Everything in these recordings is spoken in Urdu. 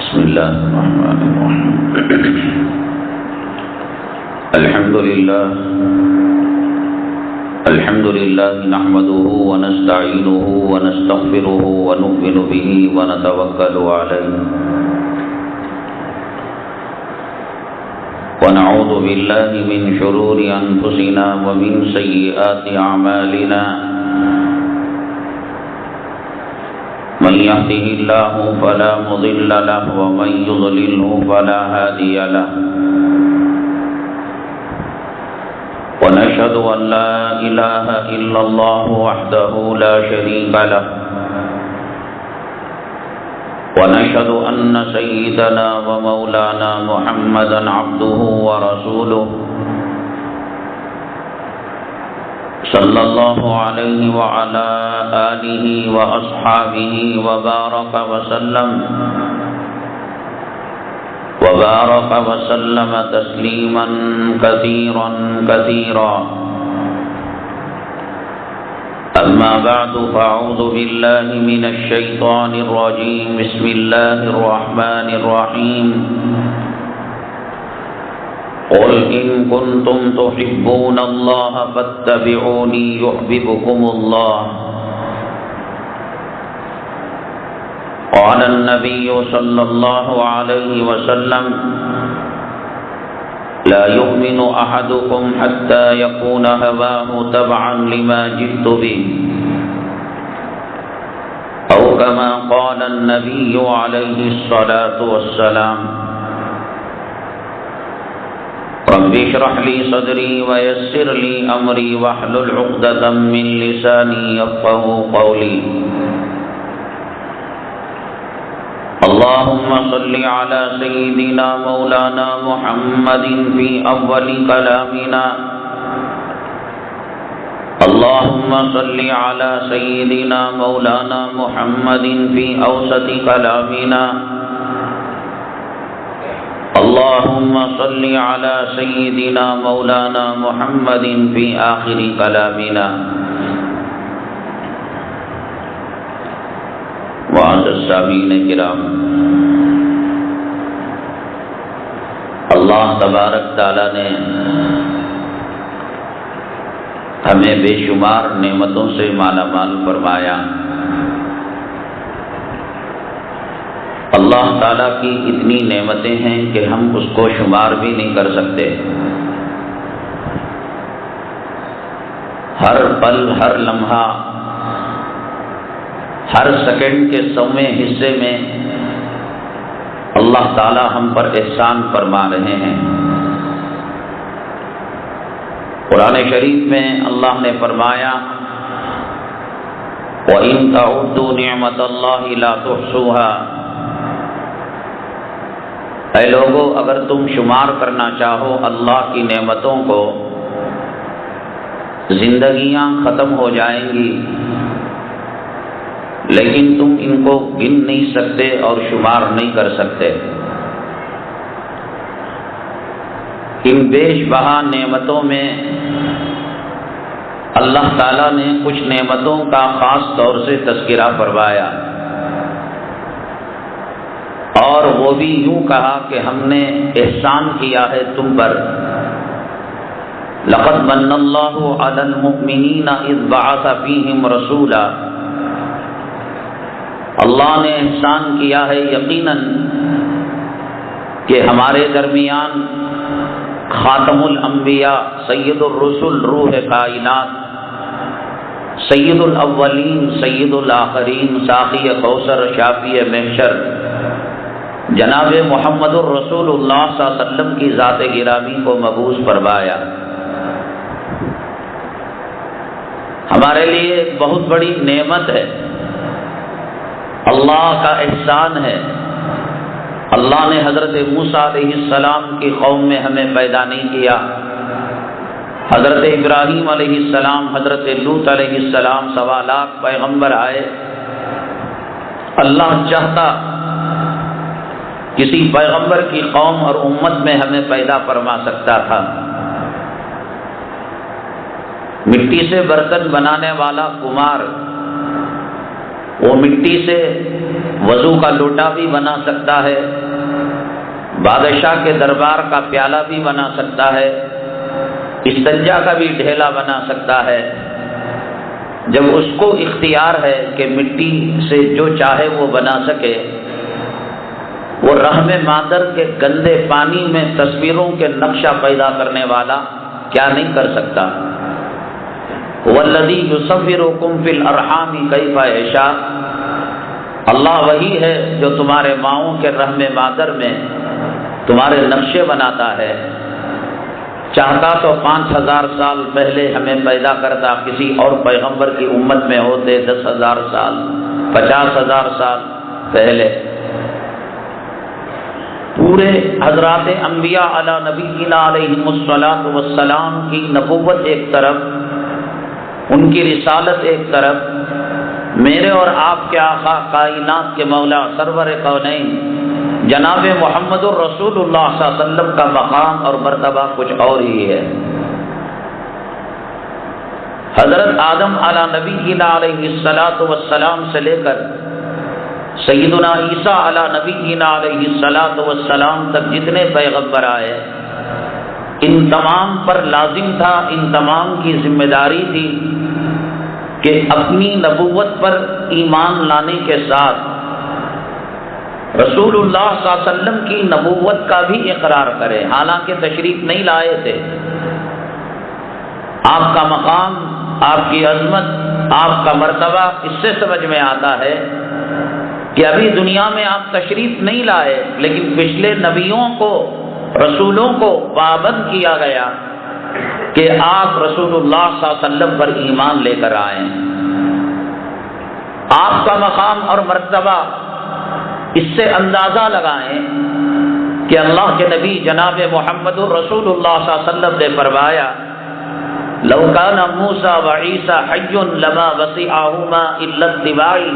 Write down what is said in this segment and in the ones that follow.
بسم الله الرحمن الرحيم الحمد لله نحمده ونستعينه ونستغفره ونؤمن به ونتوكل عليه ونعوذ بالله من شرور أنفسنا ومن سيئات أعمالنا من يهده الله فلا مضل له ومن يضلله فلا هادي له ونشهد أن لا إله إلا الله وحده لا شريك له ونشهد أن سيدنا ومولانا محمدا عبده ورسوله صلى الله عليه وعلى آله وأصحابه وبارك وسلم تسليما كثيرا كثيرا أما بعد فأعوذ بالله من الشيطان الرجيم بسم الله الرحمن الرحيم قل إن كنتم تحبون الله فاتبعوني يحببكم الله قال النبي صلى الله عليه وسلم لا يؤمن أحدكم حتى يكون هواه تبعا لما جئت به أو كما قال النبي عليه الصلاة والسلام رب اشرح لي صدري ويسر لي أمري واحلل عقدة من لساني يفقهوا قولي اللهم صل على سيدنا مولانا محمد في أول كلامنا اللهم صل على سيدنا مولانا محمد في أوسط كلامنا اللهم صل على سيدنا مولانا محمد في آخر كلامنا معزز سامعین کرام، اللہ تبارک تعالیٰ نے ہمیں بے شمار نعمتوں سے مالا مال فرمایا۔ اللہ تعالیٰ کی اتنی نعمتیں ہیں کہ ہم اس کو شمار بھی نہیں کر سکتے۔ ہر پل، ہر لمحہ، ہر سیکنڈ کے 100ویں حصے میں اللہ تعالیٰ ہم پر احسان فرما رہے ہیں۔ قرآن شریف میں اللہ نے فرمایا وَإِن تَعُدُّوا نِعْمَةَ اللَّهِ لَا تُحْصُوهَا، اے لوگو اگر تم شمار کرنا چاہو اللہ کی نعمتوں کو، زندگیاں ختم ہو جائیں گی، لیکن تم ان کو گن نہیں سکتے اور شمار نہیں کر سکتے۔ ان بیش بہا نعمتوں میں اللہ تعالیٰ نے کچھ نعمتوں کا خاص طور سے تذکرہ فرمایا، اور وہ بھی یوں کہا کہ ہم نے احسان کیا ہے تم پر۔ لَقَدْ مَنَّ اللَّهُ عَلَى الْمُؤْمِنِينَ إِذْ بَعَثَ فِيهِمْ رَسُولًا، اللہ نے احسان کیا ہے یقیناً کہ ہمارے درمیان خاتم الانبیاء، سید الرسل، روح کائنات، سید الاولین، سید الآخرین، ساقی کوثر، شافی محشر، جناب محمد الرسول اللہ صلی اللہ علیہ وسلم کی ذات گرامی کو مبعوث فرمایا۔ ہمارے لیے ایک بہت بڑی نعمت ہے، اللہ کا احسان ہے۔ اللہ نے حضرت موسیٰ علیہ السلام کی قوم میں ہمیں پیدا نہیں کیا، حضرت ابراہیم علیہ السلام، حضرت لوط علیہ السلام، 1.25 لاکھ پیغمبر آئے۔ اللہ چاہتا کسی پیغمبر کی قوم اور امت میں ہمیں پیدا فرما سکتا تھا۔ مٹی سے برتن بنانے والا کمار، وہ مٹی سے وضو کا لوٹا بھی بنا سکتا ہے، بادشاہ کے دربار کا پیالہ بھی بنا سکتا ہے، استنجا کا بھی ڈھیلا بنا سکتا ہے۔ جب اس کو اختیار ہے کہ مٹی سے جو چاہے وہ بنا سکے، وہ رحم مادر کے گندے پانی میں تصویروں کے نقشہ پیدا کرنے والا کیا نہیں کر سکتا؟ والذی یصورکم فی الارحام کیف یشاء، اللہ وہی ہے جو تمہارے ماؤں کے رحم مادر میں تمہارے نقشے بناتا ہے۔ چاہتا تو 5000 سال پہلے ہمیں پیدا کرتا، کسی اور پیغمبر کی امت میں ہوتے 10,000 سال 50,000 سال پہلے۔ پورے حضرات انبیاء علی نبینا علیہم الصلاۃ والسلام کی نبوت ایک طرف، ان کی رسالت ایک طرف، میرے اور آپ کے آقا کائنات کے مولا سرور کونین جناب محمد الرسول اللہ صلی اللہ علیہ وسلم کا مقام اور مرتبہ کچھ اور ہی ہے۔ حضرت آدم علی نبینا علیہ الصلاۃ والسلام سے لے کر سیدنا عیسیٰ علی نبینا علیہ الصلاۃ والسلام تک جتنے پیغمبر آئے، ان تمام پر لازم تھا، ان تمام کی ذمہ داری تھی کہ اپنی نبوت پر ایمان لانے کے ساتھ رسول اللہ صلی اللہ علیہ وسلم کی نبوت کا بھی اقرار کرے، حالانکہ تشریف نہیں لائے تھے۔ آپ کا مقام، آپ کی عظمت، آپ کا مرتبہ اس سے سمجھ میں آتا ہے کہ ابھی دنیا میں آپ تشریف نہیں لائے، لیکن پچھلے نبیوں کو، رسولوں کو پابند کیا گیا کہ آپ رسول اللہ صلی اللہ علیہ وسلم پر ایمان لے کر آئیں۔ آپ کا مقام اور مرتبہ اس سے اندازہ لگائیں کہ اللہ کے نبی جناب محمد الرسول اللہ صلی اللہ علیہ وسلم نے فرمایا لو کان موسیٰ وعیسیٰ حی لما وسعہما الا اتباعی،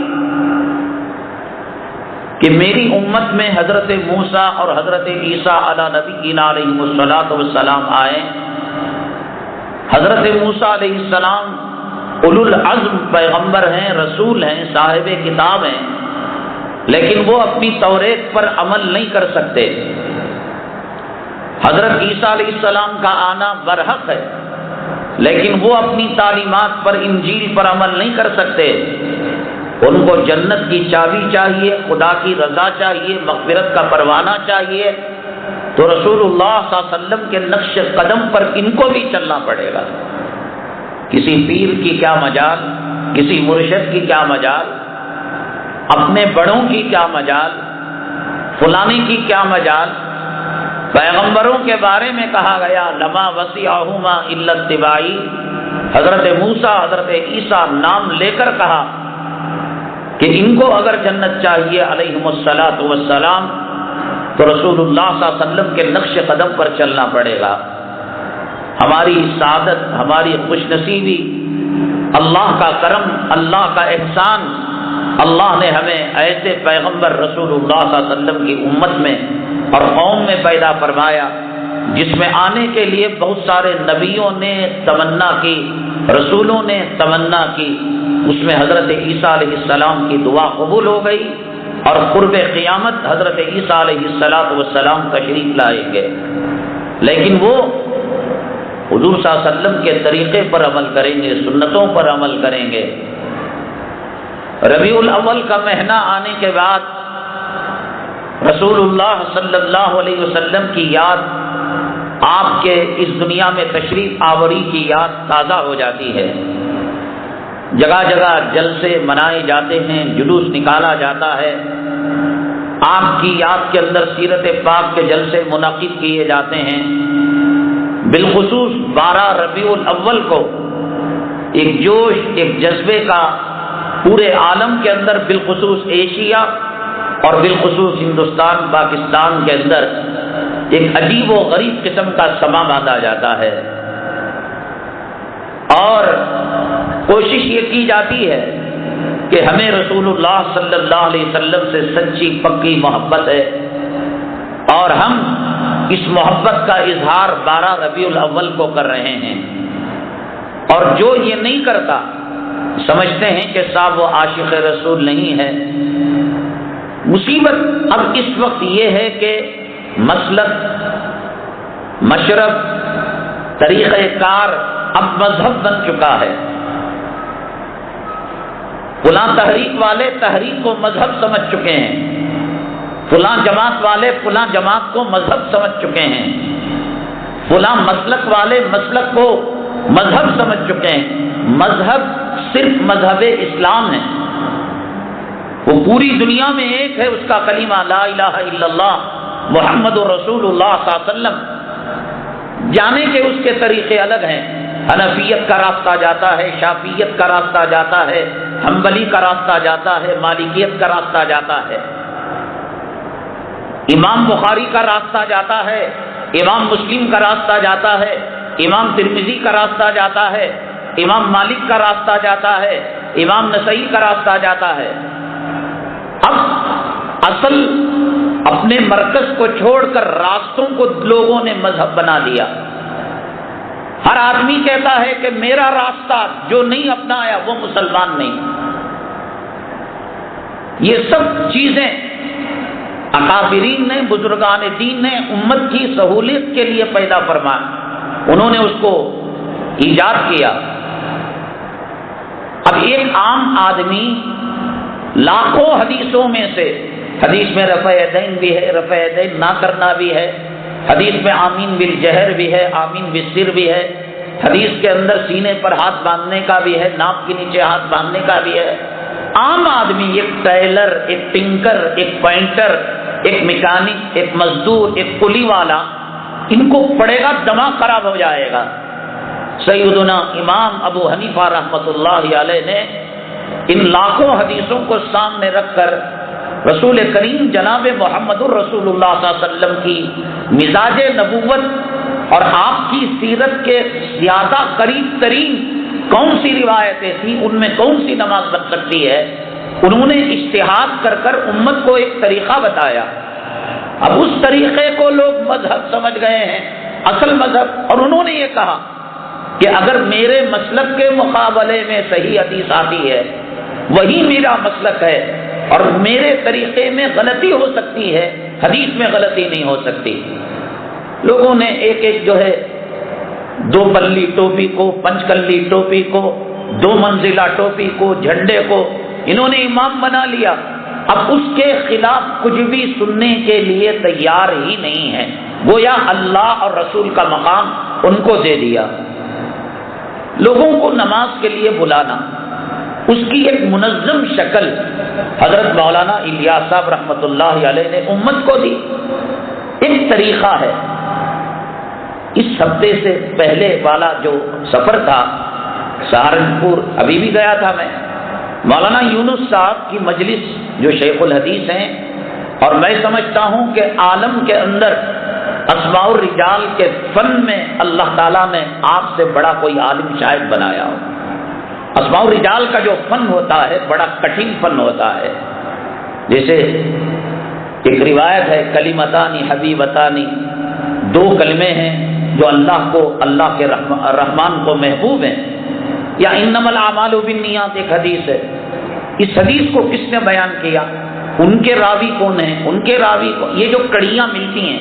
کہ میری امت میں حضرت موسیٰ اور حضرت عیسیٰ علی نبینا علیہ الصلاۃ والسلام آئے۔ حضرت موسیٰ علیہ السلام اولو العزم پیغمبر ہیں، رسول ہیں، صاحب کتاب ہیں، لیکن وہ اپنی توریت پر عمل نہیں کر سکتے۔ حضرت عیسیٰ علیہ السلام کا آنا برحق ہے، لیکن وہ اپنی تعلیمات پر، انجیل پر عمل نہیں کر سکتے۔ ان کو جنت کی چابی چاہیے، خدا کی رضا چاہیے، مغفرت کا پروانہ چاہیے، تو رسول اللہ صلی اللہ علیہ وسلم کے نقش قدم پر ان کو بھی چلنا پڑے گا۔ کسی پیر کی کیا مجال، کسی مرشد کی کیا مجال، اپنے بڑوں کی کیا مجال، فلانی کی کیا مجال۔ پیغمبروں کے بارے میں کہا گیا لما وسعہما الا اتباعی، حضرت موسیٰ، حضرت عیسیٰ نام لے کر کہا کہ ان کو اگر جنت چاہیے علیہم الصلاۃ والسلام تو رسول اللہ صلی اللہ علیہ وسلم کے نقش قدم پر چلنا پڑے گا۔ ہماری سعادت، ہماری خوش نصیبی اللہ کا کرم، اللہ کا احسان، اللہ نے ہمیں ایسے پیغمبر رسول اللہ صلی اللہ علیہ وسلم کی امت میں اور قوم میں پیدا فرمایا جس میں آنے کے لیے بہت سارے نبیوں نے تمنا کی، رسولوں نے تمنا کی۔ اس میں حضرت عیسیٰ علیہ السلام کی دعا قبول ہو گئی اور قرب قیامت حضرت عیسیٰ علیہ السلام تشریف لائیں گے، لیکن وہ حضور صلی اللہ علیہ وسلم کے طریقے پر عمل کریں گے، سنتوں پر عمل کریں گے۔ ربیع الاول کا مہینہ آنے کے بعد رسول اللہ صلی اللہ علیہ وسلم کی یاد، آپ کے اس دنیا میں تشریف آوری کی یاد تازہ ہو جاتی ہے۔ جگہ جگہ جلسے منائے جاتے ہیں، جلوس نکالا جاتا ہے، آپ کی یاد کے اندر سیرت پاک کے جلسے منعقد کیے جاتے ہیں۔ بالخصوص 12 ربیع الاول کو ایک جوش، ایک جذبے کا پورے عالم کے اندر، بالخصوص ایشیا اور بالخصوص ہندوستان، پاکستان کے اندر ایک عجیب و غریب قسم کا سما باندھا جاتا ہے، اور کوشش یہ کی جاتی ہے کہ ہمیں رسول اللہ صلی اللہ علیہ وسلم سے سچی پکی محبت ہے، اور ہم اس محبت کا اظہار 12 ربیع الاول کو کر رہے ہیں۔ اور جو یہ نہیں کرتا سمجھتے ہیں کہ صاحب وہ عاشق رسول نہیں ہے، مصیبت اب اس وقت یہ ہے کہ مسلک، مشرب، طریقہ کار اب مذہب بن چکا ہے۔ فلاں تحریک والے تحریک کو مذہب سمجھ چکے ہیں، فلاں جماعت والے فلاں جماعت کو مذہب سمجھ چکے ہیں، فلاں مسلک والے مسلک کو مذہب سمجھ چکے ہیں۔ مذہب صرف مذہب اسلام ہے، وہ پوری دنیا میں ایک ہے، اس کا کلمہ لا الہ الا اللہ محمد رسول اللہ صلی اللہ علیہ وسلم۔ جانے کے اس کے طریقے الگ ہیں، حنفیت کا راستہ جاتا ہے، شافعیت کا راستہ جاتا ہے، حنبلی کا راستہ جاتا ہے، مالکیت کا راستہ جاتا ہے، امام بخاری کا راستہ جاتا ہے، امام مسلم کا راستہ جاتا ہے، امام ترمذی کا راستہ جاتا ہے، امام مالک کا راستہ جاتا ہے، امام نسائی کا راستہ جاتا ہے۔ اب اصل اپنے مرکز کو چھوڑ کر راستوں کو لوگوں نے مذہب بنا دیا۔ ہر آدمی کہتا ہے کہ میرا راستہ جو نہیں اپنایا وہ مسلمان نہیں۔ یہ سب چیزیں اکابرین نے، بزرگان دین نے امت کی سہولیت کے لیے پیدا فرمایا، انہوں نے اس کو ایجاد کیا۔ اب ایک عام آدمی لاکھوں حدیثوں میں سے، حدیث میں رفع یدین بھی ہے، رفع یدین نہ کرنا بھی ہے، حدیث میں آمین بالجہر بھی ہے، آمین بالسر بھی ہے، حدیث کے اندر سینے پر ہاتھ باندھنے کا بھی ہے، ناک کے نیچے ہاتھ باندھنے کا بھی ہے۔ عام آدمی، ایک ٹیلر، ایک ٹنکر، ایک پینٹر، ایک میکینک، ایک مزدور، ایک کلی والا، ان کو پڑھے گا دماغ خراب ہو جائے گا۔ سیدنا امام ابو حنیفہ رحمۃ اللہ علیہ نے ان لاکھوں حدیثوں کو سامنے رکھ کر رسول کریم جناب محمد الرسول اللہ صلی اللہ علیہ وسلم کی مزاج نبوت اور آپ کی سیرت کے زیادہ قریب ترین کون سی روایتیں تھیں، ان میں کون سی نماز بن سکتی ہے، انہوں نے اجتہاد کر کر امت کو ایک طریقہ بتایا۔ اب اس طریقے کو لوگ مذہب سمجھ گئے ہیں، اصل مذہب، اور انہوں نے یہ کہا کہ اگر میرے مسلک کے مقابلے میں صحیح حدیث آتی ہے وہی میرا مسلک ہے، اور میرے طریقے میں غلطی ہو سکتی ہے، حدیث میں غلطی نہیں ہو سکتی۔ لوگوں نے ایک ایک جو ہے دو پلی ٹوپی کو، پنچ کلی ٹوپی کو، دو منزلہ ٹوپی کو، جھنڈے کو انہوں نے امام بنا لیا۔ اب اس کے خلاف کچھ بھی سننے کے لیے تیار ہی نہیں ہے، گویا اللہ اور رسول کا مقام ان کو دے دیا۔ لوگوں کو نماز کے لیے بلانا، اس کی ایک منظم شکل حضرت مولانا الیاس صاحب رحمۃ اللہ علیہ نے امت کو دی، ایک طریقہ ہے۔ اس ہفتے سے پہلے والا جو سفر تھا سہارنپور، ابھی بھی گیا تھا میں، مولانا یونس صاحب کی مجلس جو شیخ الحدیث ہیں، اور میں سمجھتا ہوں کہ عالم کے اندر اسماء الرجال کے فن میں اللہ تعالیٰ نے آپ سے بڑا کوئی عالم شاید بنایا ہو۔ اسماء الرجال کا جو فن ہوتا ہے بڑا کٹھن فن ہوتا ہے۔ جیسے ایک روایت ہے کلمتانی حبیبتانی، دو کلمے ہیں جو اللہ کو، اللہ کے رحمان کو محبوب ہیں، یا انما الاعمال بالنیات ایک حدیث ہے۔ اس حدیث کو کس نے بیان کیا، ان کے راوی کون ہیں، ان کے راوی کو، یہ جو کڑیاں ملتی ہیں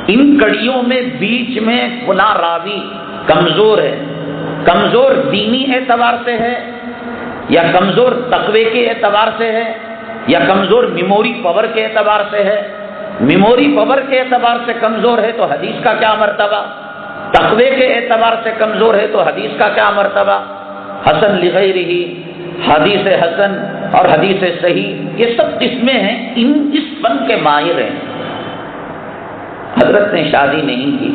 ان کڑیوں میں بیچ میں فلاں راوی کمزور ہے، کمزور دینی اعتبار سے ہے، یا کمزور تقوی کے اعتبار سے ہے، یا کمزور میموری پاور کے اعتبار سے ہے۔ میموری پاور کے اعتبار سے کمزور ہے تو حدیث کا کیا مرتبہ، تقوی کے اعتبار سے کمزور ہے تو حدیث کا کیا مرتبہ۔ حسن لغیرہ، حدیث حسن اور حدیث صحیح، یہ سب قسمیں ہیں، اس فن کے ماہر ہیں۔ حضرت نے شادی نہیں کی،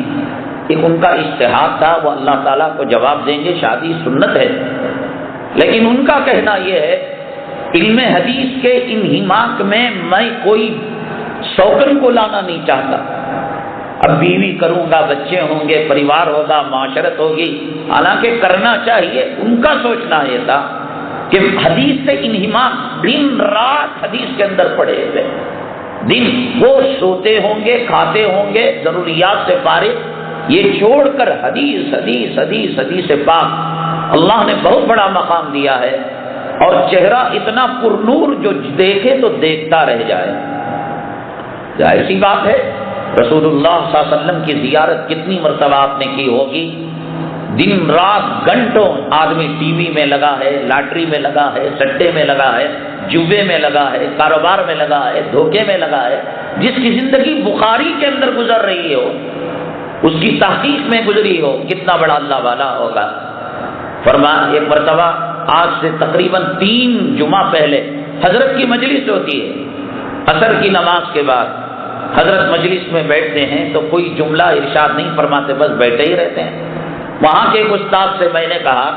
ایک ان کا اجتہاد تھا، وہ اللہ تعالیٰ کو جواب دیں گے، شادی سنت ہے، لیکن ان کا کہنا یہ ہے علم حدیث کے انہماک میں میں کوئی شوقن کو لانا نہیں چاہتا۔ اب بیوی کروں گا، بچے ہوں گے، پریوار ہوگا، معاشرت ہوگی، حالانکہ کرنا چاہیے۔ ان کا سوچنا یہ تھا کہ حدیث سے انہماک، دن رات حدیث کے اندر پڑے ہوئے، دن وہ سوتے ہوں گے، کھاتے ہوں گے، ضروریات سے فارغ، یہ چھوڑ کر حدیث حدیث حدیث حدیث پاک۔ اللہ نے بہت بڑا مقام دیا ہے، اور چہرہ اتنا پرنور جو دیکھے تو دیکھتا رہ جائے. ظاہر سی بات ہے رسول اللہ صلی اللہ علیہ وسلم کی زیارت کتنی مرتبہ آپ نے کی ہوگی. دن رات گھنٹوں آدمی ٹی وی میں لگا ہے، لاٹری میں لگا ہے، سٹے میں لگا ہے، جوے میں لگا ہے، کاروبار میں لگا ہے، دھوکے میں لگا ہے. جس کی زندگی بخاری کے اندر گزر رہی ہو، اس کی تحقیق میں گزری ہو، کتنا بڑا اللہ والا ہوگا. فرمان ایک مرتبہ آج سے تقریباً 3 جمعہ پہلے حضرت کی مجلس ہوتی ہے. عصر کی نماز کے بعد حضرت مجلس میں بیٹھتے ہیں تو کوئی جملہ ارشاد نہیں فرماتے، بس بیٹھے ہی رہتے ہیں. وہاں کے ایک استاد سے میں نے کہا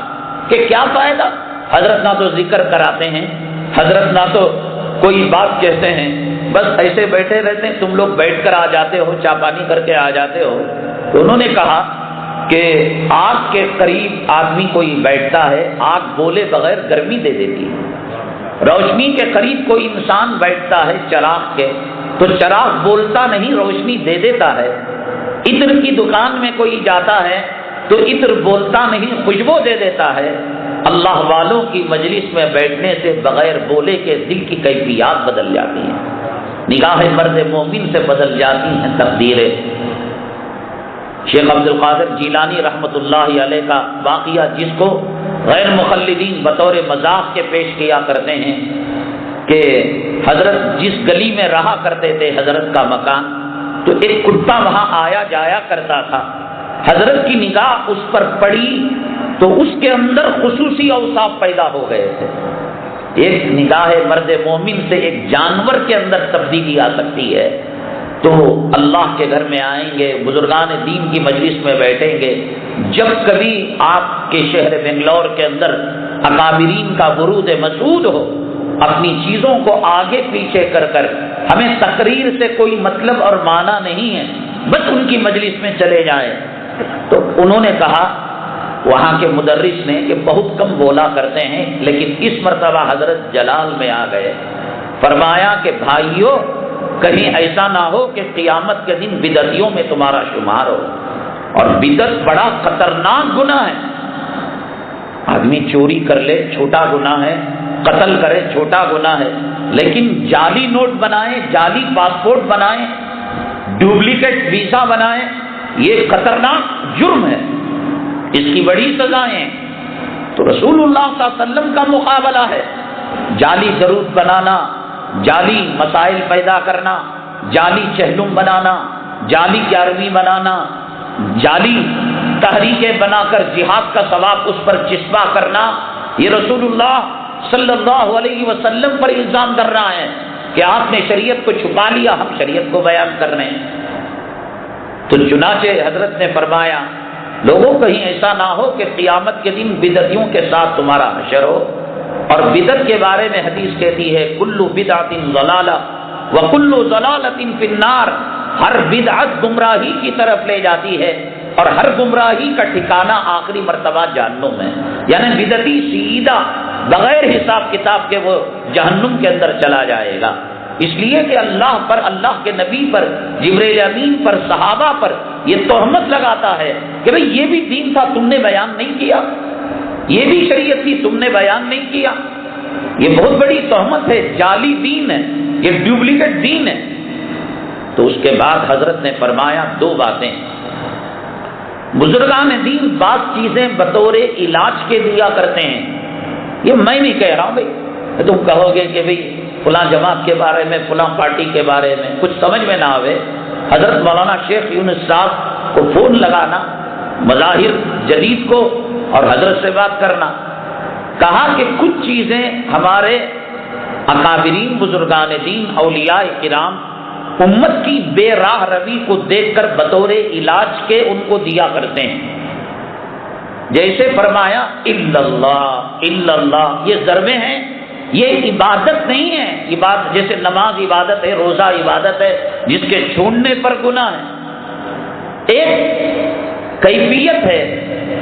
کہ کیا فائدہ، حضرت نہ تو ذکر کراتے ہیں، حضرت نہ تو کوئی بات کہتے ہیں، بس ایسے بیٹھے رہتے ہیں، تم لوگ بیٹھ کر آ جاتے ہو، چائے پانی کر کے آ جاتے ہو. تو انہوں نے کہا کہ آگ کے قریب آدمی کوئی بیٹھتا ہے، آگ بولے بغیر گرمی دے دیتی ہے. روشنی کے قریب کوئی انسان بیٹھتا ہے چراغ کے، تو چراغ بولتا نہیں، روشنی دے دیتا ہے. عطر کی دکان میں کوئی جاتا ہے تو عطر بولتا نہیں، خوشبو دے دیتا ہے. اللہ والوں کی مجلس میں بیٹھنے سے بغیر بولے کے دل کی کیفیات بدل جاتی ہیں، نگاہ مرد مومن سے بدل جاتی ہیں تقدیریں. شیخ عبد القادر جیلانی رحمۃ اللہ علیہ کا واقعہ جس کو غیر مخلدین بطور مذاق کے پیش کیا کرتے ہیں کہ حضرت جس گلی میں رہا کرتے تھے حضرت کا مکان، تو ایک کتا وہاں آیا جایا کرتا تھا. حضرت کی نگاہ اس پر پڑی تو اس کے اندر خصوصی اوصاف پیدا ہو گئے تھے. ایک نگاہ مرد مومن سے ایک جانور کے اندر تبدیلی آ سکتی ہے. تو اللہ کے گھر میں آئیں گے، بزرگان دین کی مجلس میں بیٹھیں گے. جب کبھی آپ کے شہر بنگلور کے اندر اکابرین کا ورود مسعود ہو، اپنی چیزوں کو آگے پیچھے کر کر، ہمیں تقریر سے کوئی مطلب اور معنی نہیں ہے، بس ان کی مجلس میں چلے جائیں. تو انہوں نے کہا وہاں کے مدرس نے کہ بہت کم بولا کرتے ہیں، لیکن اس مرتبہ حضرت جلال میں آ گئے. فرمایا کہ بھائیو، کہیں ایسا نہ ہو کہ قیامت کے دن بدعتیوں میں تمہارا شمار ہو. اور بدعت بڑا خطرناک گناہ ہے. آدمی چوری کر لے چھوٹا گناہ ہے، قتل کرے چھوٹا گناہ ہے، لیکن جعلی نوٹ بنائے، جعلی پاسپورٹ بنائے، ڈپلیکیٹ ویزا بنائے، یہ خطرناک جرم ہے، اس کی بڑی سزائیں ہیں. تو رسول اللہ صلی اللہ علیہ وسلم کا مقابلہ ہے. جعلی درود بنانا، جعلی مسائل پیدا کرنا، جعلی چہلم بنانا، جعلی 11ویں بنانا، جعلی تحریکیں بنا کر جہاد کا ثواب اس پر چسپا کرنا، یہ رسول اللہ صلی اللہ علیہ وسلم پر الزام کر رہا ہے کہ آپ نے شریعت کو چھپا لیا، ہم شریعت کو بیان کر رہے ہیں. تو چنانچہ حضرت نے فرمایا لوگوں کہیں ایسا نہ ہو کہ قیامت کے دن بدعتیوں کے ساتھ تمہارا حشر ہو. اور بدعت کے بارے میں حدیث کہتی ہے کل بدعت ضلالہ وکل ضلالۃ فی النار، ہر بدعت گمراہی کی طرف لے جاتی ہے اور ہر گمراہی کا ٹھکانہ آخری مرتبہ جہنم ہے. یعنی بدعتی سیدھا بغیر حساب کتاب کے وہ جہنم کے اندر چلا جائے گا. اس لیے کہ اللہ پر، اللہ کے نبی پر، جبرائیل امین پر، صحابہ پر یہ تہمت لگاتا ہے کہ بھئی یہ بھی دین تھا تم نے بیان نہیں کیا، یہ بھی شریعت تھی تم نے بیان نہیں کیا. یہ بہت بڑی تہمت ہے، جعلی دین ہے، یہ ڈپلیکیٹ دین ہے. تو اس کے بعد حضرت نے فرمایا 2 باتیں. بزرگان دین بعض چیزیں بطور علاج کے دیا کرتے ہیں. یہ میں نہیں کہہ رہا ہوں بھائی، تم کہو گے کہ بھئی فلاں جماعت کے بارے میں، فلاں پارٹی کے بارے میں کچھ سمجھ میں نہ آوے. حضرت مولانا شیخ یونس صاحب کو فون لگانا، مظاہر جدید کو، اور حضرت سے بات کرنا. کہا کہ کچھ چیزیں ہمارے اکابرین بزرگان دین اولیاء کرام امت کی بے راہ روی کو دیکھ کر بطور علاج کے ان کو دیا کرتے ہیں. جیسے فرمایا الا اللہ الا اللہ، یہ ضربیں ہیں، یہ عبادت نہیں ہے. عبادت جیسے نماز عبادت ہے، روزہ عبادت ہے، جس کے چھوڑنے پر گناہ ہے. ایک کیفیت ہے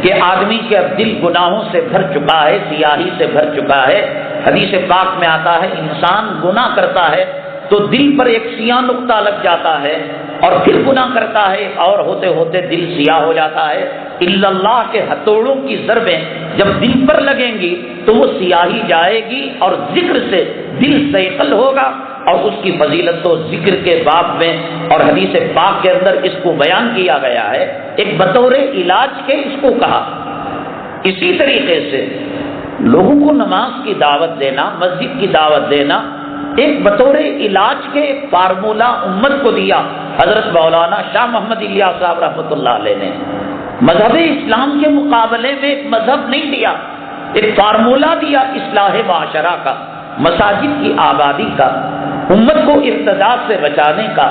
کہ آدمی کے دل گناہوں سے بھر چکا ہے، سیاہی سے بھر چکا ہے. حدیث پاک میں آتا ہے انسان گناہ کرتا ہے تو دل پر ایک سیاہ نقطہ لگ جاتا ہے اور پھر گناہ کرتا ہے اور ہوتے ہوتے دل سیاہ ہو جاتا ہے۔ الا اللہ کے ہتھوڑوں کی ضربیں جب دل پر لگیں گی تو وہ سیاہی جائے گی اور ذکر سے دل سیقل ہوگا، اور اس کی فضیلت تو ذکر کے باب میں اور حدیث پاک کے اندر اس کو بیان کیا گیا ہے، ایک بطور علاج کے اس کو کہا۔ اسی طریقے سے لوگوں کو نماز کی دعوت دینا، مسجد کی دعوت دینا، ایک بطور علاج کے ایک فارمولہ امت کو دیا حضرت مولانا شاہ محمد الیاس صاحب رحمۃ اللہ علیہ نے۔ مذہب اسلام کے مقابلے میں ایک مذہب نہیں دیا، ایک فارمولہ دیا اصلاح معاشرہ کا، مساجد کی آبادی کا، امت کو ارتداد سے بچانے کا،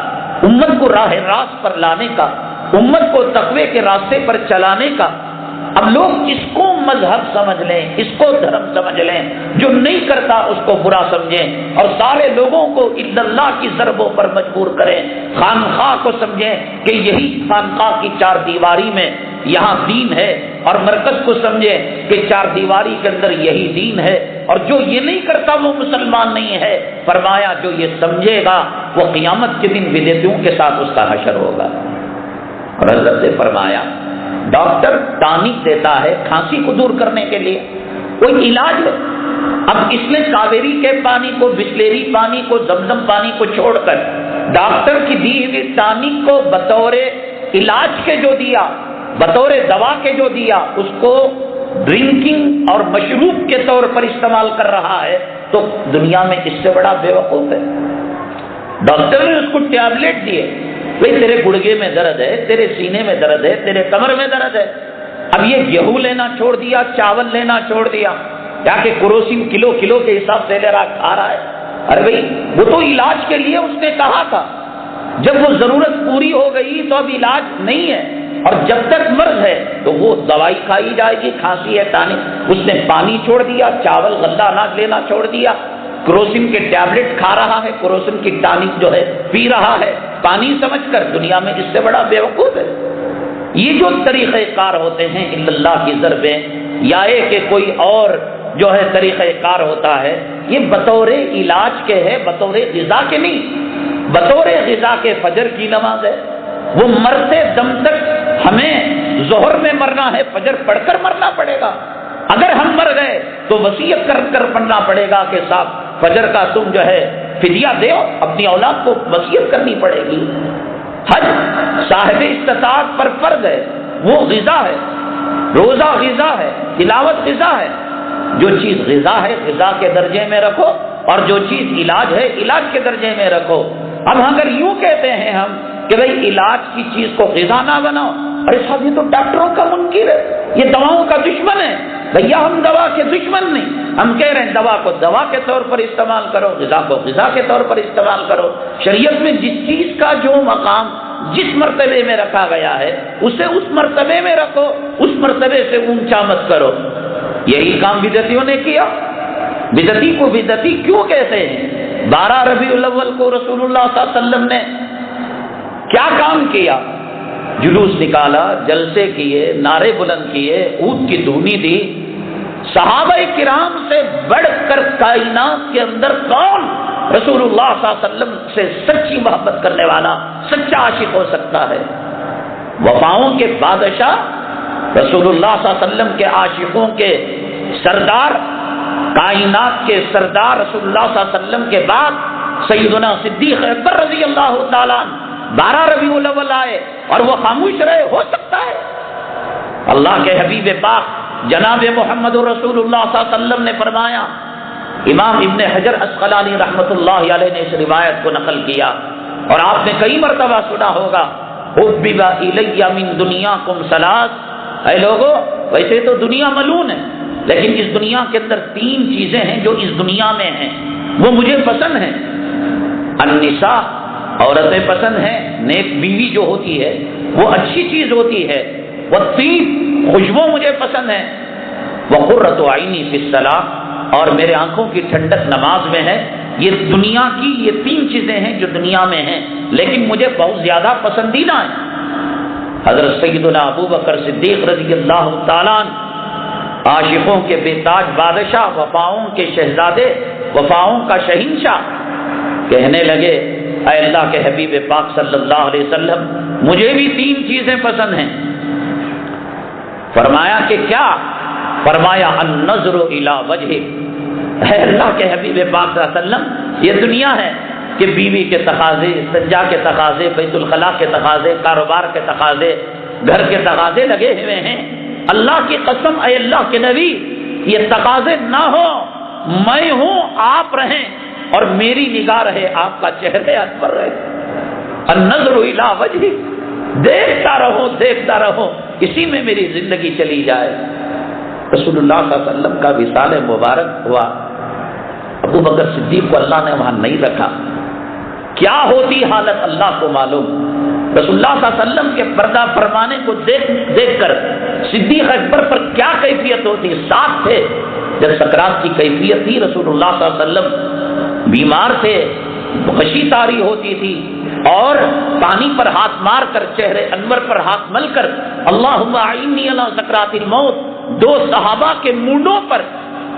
امت کو راہ راست پر لانے کا، امت کو تقوی کے راستے پر چلانے کا۔ اب لوگ اس کو مذہب سمجھ لیں، اس کو دھرم سمجھ لیں، جو نہیں کرتا اس کو برا سمجھیں اور سارے لوگوں کو الا اللہ کی ضربوں پر مجبور کریں۔ خانقاہ کو سمجھیں کہ یہی خانقاہ کی چار دیواری میں یہاں دین ہے، اور مرکز کو سمجھیں کہ چار دیواری کے اندر یہی دین ہے، اور جو یہ نہیں کرتا وہ مسلمان نہیں ہے۔ فرمایا جو یہ سمجھے گا وہ قیامت کے دن بدعتیوں کے ساتھ اس کا حشر ہوگا۔ اور حضرت نے فرمایا ڈاکٹر ٹانک دیتا ہے کھانسی کو دور کرنے کے لیے، کوئی علاج ہے، اب اس نے کاویری کے پانی کو، بسلیری پانی کو، زمزم پانی کو چھوڑ کر ڈاکٹر کی دی ہوئی ٹانک کو بطور علاج کے جو دیا، بطور دوا کے جو دیا، اس کو ڈرنکنگ اور مشروب کے طور پر استعمال کر رہا ہے، تو دنیا میں اس سے بڑا بے وقوف ہے۔ ڈاکٹر نے اس کو ٹیبلٹ دیے، بھئی تیرے گڑگے میں درد ہے، تیرے سینے میں درد ہے، تیرے کمر میں درد ہے، اب یہ گیہوں لینا چھوڑ دیا، چاول لینا چھوڑ دیا، یا کہ کروسین کلو کلو کے حساب سے لے رہا کھا رہا ہے۔ ارے بھائی وہ تو علاج کے لیے اس نے کہا تھا، جب وہ ضرورت پوری ہو گئی تو اب علاج نہیں ہے، اور جب تک مرض ہے تو وہ دوائی کھائی جائے گی، کھانسی ہے ٹانک۔ اس نے پانی چھوڑ دیا، چاول غلہ اناج لینا چھوڑ دیا، کروسین کے ٹیبلٹ کھا رہا ہے، کروسین کی ٹانک جو ہے پی رہا ہے پانی سمجھ کر۔ دنیا میں اس سے بڑا بیوقوف ہے؟ یہ جو طریقہ کار ہوتے ہیں الا اللہ کی ضربیں، یا کہ کوئی اور جو ہے طریقہ کار ہوتا ہے، یہ بطور علاج کے ہے، بطور غذا کے نہیں۔ بطور غذا کے فجر کی نماز ہے، وہ مرتے دم تک ہمیں ظہر میں مرنا ہے، فجر پڑھ کر مرنا پڑے گا۔ اگر ہم مر گئے تو وصیت کر کر پڑھنا پڑے گا کہ صاحب فجر کا تم جو ہے فدیہ دیو، اپنی اولاد کو وصیت کرنی پڑے گی۔ حج صاحب استطاعت پر فرض ہے، وہ غذا ہے، روزہ غذا ہے، تلاوت غذا ہے۔ جو چیز غذا ہے غذا کے درجے میں رکھو، اور جو چیز علاج ہے علاج کے درجے میں رکھو۔ اب اگر یوں کہتے ہیں ہم کہ بھئی علاج کی چیز کو غذا نہ بناؤ، ارے صاحب یہ تو ڈاکٹروں کا منکر ہے، یہ دواؤں کا دشمن ہے۔ بھیا ہم دوا کے دشمن نہیں، ہم کہہ رہے ہیں دوا کو دوا کے طور پر استعمال کرو، غذا کو غذا کے طور پر استعمال کرو۔ شریعت میں جس چیز کا جو مقام جس مرتبے میں رکھا گیا ہے اسے اس مرتبے میں رکھو، اس مرتبے سے اونچا مت کرو۔ یہی کام بدعتیوں نے کیا۔ بدعتی کو بدعتی کیوں کہتے ہیں؟ 12 ربیع الاول کو رسول اللہ صلی اللہ علیہ وسلم نے کیا کام کیا؟ جلوس نکالا، جلسے کیے، نعرے بلند کیے، اونٹ کی دھونی دی۔ صحابہ کرام سے بڑھ کر کائنات کے اندر کون رسول اللہ صلی اللہ علیہ وسلم سے سچی محبت کرنے والا، سچا عاشق ہو سکتا ہے؟ وفاؤں کے بادشاہ، رسول اللہ صلی اللہ علیہ وسلم کے عاشقوں کے سردار، کائنات کے سردار رسول اللہ صلی اللہ علیہ وسلم کے بعد سیدنا صدیق اکبر رضی اللہ تعالیٰ 12 ربیع الاول آئے اور وہ خاموش رہے؟ ہو سکتا ہے؟ اللہ کے حبیب پاک جناب محمد رسول اللہ صلی اللہ علیہ وسلم نے فرمایا، امام ابن حجر عسقلانی رحمۃ اللہ علیہ نے اس روایت کو نقل کیا، اور آپ نے کئی مرتبہ سنا ہوگا، حبب الی من دنیاکم ثلاث، اے لوگو ویسے تو دنیا ملعون ہے، لیکن اس دنیا کے اندر 3 چیزیں ہیں جو اس دنیا میں ہیں، وہ مجھے پسند ہیں۔ النساء، عورتیں پسند ہیں، نیک بیوی جو ہوتی ہے وہ اچھی چیز ہوتی ہے۔ والطیب، خوشبو مجھے پسند ہے۔ وقرۃ عینی فی الصلاۃ، اور میرے آنکھوں کی ٹھنڈک نماز میں ہے۔ یہ دنیا کی یہ 3 چیزیں ہیں جو دنیا میں ہیں، لیکن مجھے بہت زیادہ پسندیدہ ہیں۔ حضرت سیدنا ابو بکر صدیق رضی اللہ تعالیٰ عنہ، عاشقوں کے بے تاج بادشاہ، وفاؤں کے شہزادے، وفاؤں کا شہنشاہ، کہنے لگے اے اللہ کے حبیب پاک صلی اللہ علیہ وسلم مجھے بھی 3 چیزیں پسند ہیں۔ فرمایا کہ کیا؟ فرمایا النظر الی وجہک، اے اللہ کے حبیب پاک صلی اللہ علیہ وسلم یہ دنیا ہے کہ بیوی کے تقاضے، استنجا کے تقاضے، بیت الخلاء کے تقاضے، کاروبار کے تقاضے، گھر کے تقاضے لگے ہوئے ہیں۔ اللہ کی قسم اے اللہ کے نبی یہ تقاضے نہ ہو، میں ہوں آپ رہیں اور میری نگاہ رہے، آپ کا چہرے انور رہے۔ النظر الی وجہک، دیکھتا رہو اسی میں میری زندگی چلی جائے۔ رسول اللہ صلی اللہ علیہ وسلم کا وصال مبارک ہوا، ابو بکر صدیق کو اللہ نے وہاں نہیں رکھا۔ کیا ہوتی حالت اللہ کو معلوم۔ رسول اللہ صلی اللہ علیہ وسلم کے پردہ فرمانے کو دیکھ کر صدیق اکبر پر کیا کیفیت ہوتی، ساتھ تھے جب سکرات کی کیفیت تھی، رسول اللہ صلی اللہ علیہ وسلم بیمار تھے، غشی طاری ہوتی تھی اور پانی پر ہاتھ مار کر چہرے انور پر ہاتھ مل کر اللہم اعنی علی سکرات الموت 2 صحابہ کے مونڈوں پر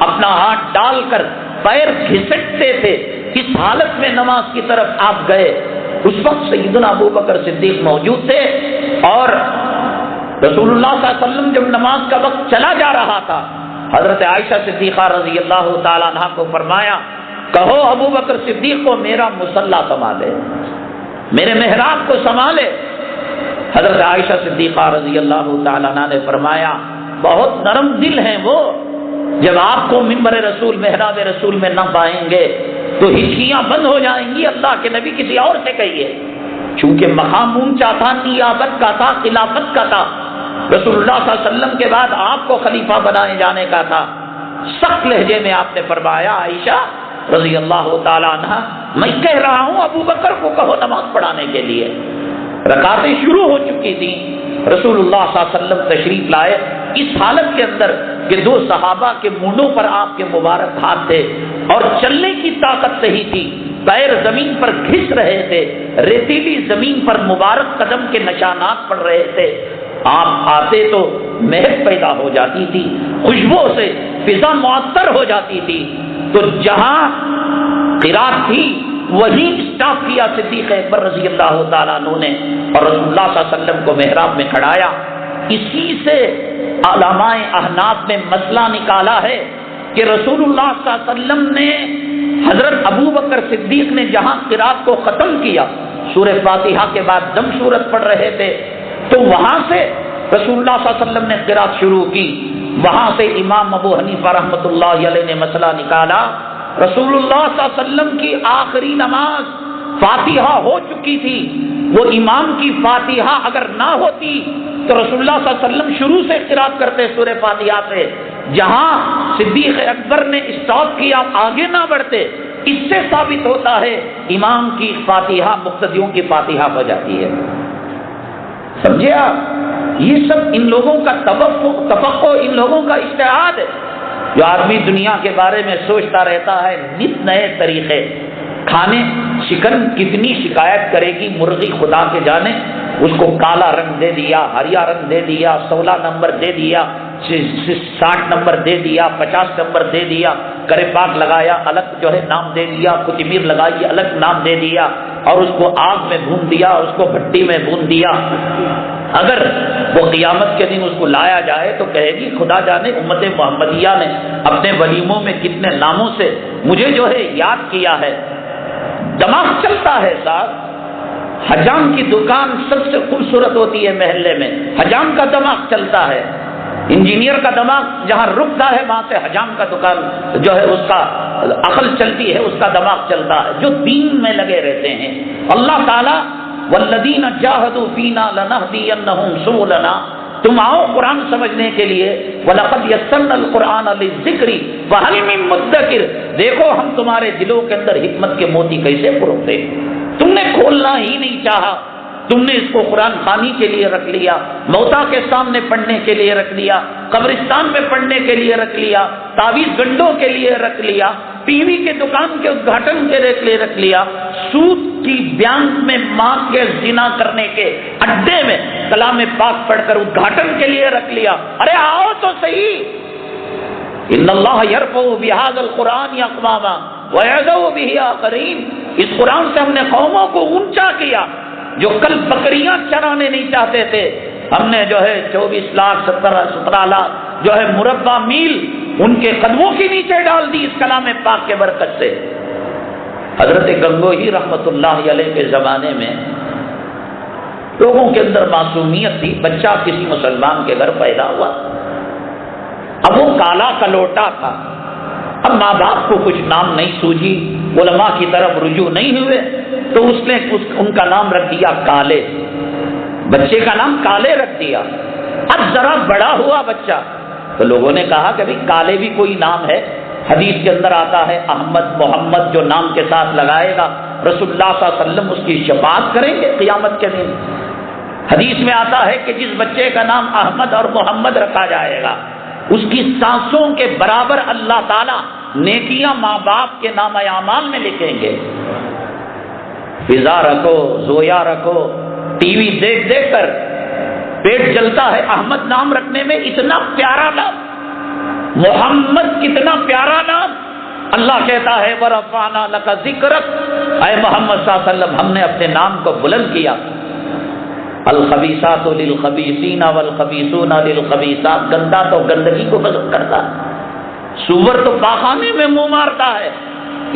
اپنا ہاتھ ڈال کر پیر گھسٹتے تھے۔ اس حالت میں نماز کی طرف آپ گئے، اس وقت سیدنا ابو بکر صدیق موجود تھے اور رسول اللہ صلی اللہ علیہ وسلم جب نماز کا وقت چلا جا رہا تھا، حضرت عائشہ صدیقہ رضی اللہ تعالیٰ عنہا کو فرمایا کہو ابو بکر صدیق کو میرا مصلی سنبھالے، میرے محراب کو سنبھالے۔ حضرت عائشہ صدیقہ رضی اللہ تعالیٰ عنہ نے فرمایا بہت نرم دل ہیں وہ، جب آپ کو منبر رسول محراب رسول میں نہ پائیں گے تو ہچکیاں بند ہو جائیں گی، اللہ کے نبی کسی اور سے کہیے۔ چونکہ مقام اونچا تھا، نیابت کا تھا، خلافت کا تھا، رسول اللہ صلی اللہ علیہ وسلم کے بعد آپ کو خلیفہ بنائے جانے کا تھا۔ سخت لہجے میں آپ نے فرمایا عائشہ رضی اللہ تعالی عنہ میں کہہ رہا ہوں ابو بکر کو کہو نماز پڑھانے کے لیے۔ رکعتیں شروع ہو چکی تھیں، رسول اللہ صلی اللہ علیہ وسلم تشریف لائے اس حالت کے اندر کہ 2 صحابہ کے مونڈوں پر آپ کے مبارک ہاتھ تھے اور چلنے کی طاقت نہیں تھی، پیر زمین پر گھس رہے تھے، ریتیلی زمین پر مبارک قدم کے نشانات پڑ رہے تھے۔ آپ آتے تو مہک پیدا ہو جاتی تھی، خوشبو سے فضا معطر ہو جاتی تھی، تو جہاں قرات تھی وہی اسٹاپ کیا صدیق اکبر رضی اللہ تعالیٰ عنہ نے اور رسول اللہ صلی اللہ علیہ وسلم کو محراب میں کھڑایا۔ اسی سے علماء احناف نے مسئلہ نکالا ہے کہ رسول اللہ صلی اللہ علیہ وسلم نے حضرت ابو بکر صدیق نے جہاں قرات کو ختم کیا، سورہ فاتحہ کے بعد دم سورت پڑھ رہے تھے، تو وہاں سے رسول اللہ صلی اللہ علیہ وسلم نے قرات شروع کی۔ وہاں سے امام ابو حنیفہ رحمۃ اللہ علیہ نے مسئلہ نکالا، رسول اللہ صلی اللہ علیہ وسلم کی آخری نماز فاتحہ ہو چکی تھی، وہ امام کی فاتحہ اگر نہ ہوتی تو رسول اللہ صلی اللہ علیہ وسلم شروع سے قرات کرتے سورہ فاتحہ سے، جہاں صدیق اکبر نے اسٹاپ کیا آگے نہ بڑھتے۔ اس سے ثابت ہوتا ہے امام کی فاتحہ مقتدیوں کی فاتحہ ہو جاتی ہے۔ سمجھے آپ؟ یہ سب ان لوگوں کا تفقع، ان لوگوں کا اجتہاد ہے۔ جو آدمی دنیا کے بارے میں سوچتا رہتا ہے نت نئے طریقے کھانے، چکن کتنی شکایت کرے گی مرغی خدا کے جانے، اس کو کالا رنگ دے دیا، ہریا رنگ دے دیا، 16 نمبر دے دیا، 60 نمبر دے دیا، 50 نمبر دے دیا، کرے پاک لگایا الگ جو ہے نام دے دیا، کوتمیر لگائی الگ نام دے دیا، اور اس کو آگ میں بھون دیا، اس کو بھٹی میں بھون دیا۔ اگر وہ قیامت کے دن اس کو لایا جائے تو کہے گی خدا جانے امت محمدیہ نے اپنے ولیموں میں کتنے ناموں سے مجھے جو ہے یاد کیا ہے۔ دماغ چلتا ہے صاحب، حجام کی دکان سب سے خوبصورت ہوتی ہے محلے میں، حجام کا دماغ چلتا ہے۔ انجینئر کا دماغ جہاں رکتا ہے وہاں سے حجام کا دکان جو ہے اس کا عقل چلتی ہے، اس کا دماغ چلتا ہے، جو دین میں لگے رہتے ہیں۔ اللہ تعالیٰ والذین جاہدوا فینا لنہدینہم سبلنا، تم آؤ قرآن سمجھنے کے لیے، وَلَقَدْ يَسَّرْنَا الْقُرْآنَ لِلذِّكْرِ فَهَلْ مِن مُدَّكِرٍ، دیکھو ہم تمہارے دلوں کے اندر حکمت کے موتی کیسے پروتے، تم نے کھولنا ہی نہیں چاہا، تم نے اس کو قرآن خوانی کے لیے رکھ لیا، موتا کے سامنے پڑھنے کے لیے رکھ لیا، قبرستان میں پڑھنے کے لیے رکھ لیا، تعویذ گنڈوں کے لیے رکھ لیا، ٹی وی کے دکان کے ادگھاٹن کے لیے رکھ لیا، سود کی بینک میں ماں کے زنا کرنے کے اڈے میں کلام پاک پڑھ کر ادگھاٹن کے لیے رکھ لیا۔ ارے آؤ تو صحیح، ان اللہ یرفع بہذا القرآن اقواما ویضع بہ آخرین، اس قرآن سے ہم نے قوموں کو اونچا کیا. جو کل بکریاں چرانے نہیں چاہتے تھے، ہم نے 24 لاکھ 17 لاکھ مربع میل ان کے قدموں کے نیچے ڈال دی اس کلام پاک کے برکت سے. حضرت گنگوہی رحمت اللہ علیہ کے زمانے میں لوگوں کے اندر معصومیت تھی. بچہ کسی مسلمان کے گھر پیدا ہوا، اب وہ کالا کلوٹا تھا. اب ماں باپ کو کچھ نام نہیں سوجی، علماء کی طرف رجوع نہیں ہوئے، تو اس نے ان کا نام رکھ دیا کالے. بچے کا نام کالے رکھ دیا. اب ذرا بڑا ہوا بچہ تو لوگوں نے کہا کہ بھائی کالے بھی کوئی نام ہے. حدیث کے اندر آتا ہے احمد محمد جو نام کے ساتھ لگائے گا رسول اللہ صلی اللہ علیہ وسلم اس کی شفاعت کریں گے قیامت کے دن. حدیث میں آتا ہے کہ جس بچے کا نام احمد اور محمد رکھا جائے گا اس کی سانسوں کے برابر اللہ تعالیٰ نیکیاں ماں باپ کے نام اعمال میں لکھیں گے. فضا رکھو، زویا رکھو، ٹی وی دیکھ دیکھ کر پیٹ جلتا ہے. احمد نام رکھنے میں اتنا پیارا نام، محمد کتنا پیارا نام. اللہ کہتا ہے وَرَفَعْنَا لَكَ ذِكْرَكَ، اے محمد صلی اللہ علیہ وسلم ہم نے اپنے نام کو بلند کیا. الخبیثات للخبیثین والخبیثون للخبیثات. گندا تو گندگی کو پسند کرتا ہے، سور تو پاخانے میں منہ مارتا ہے.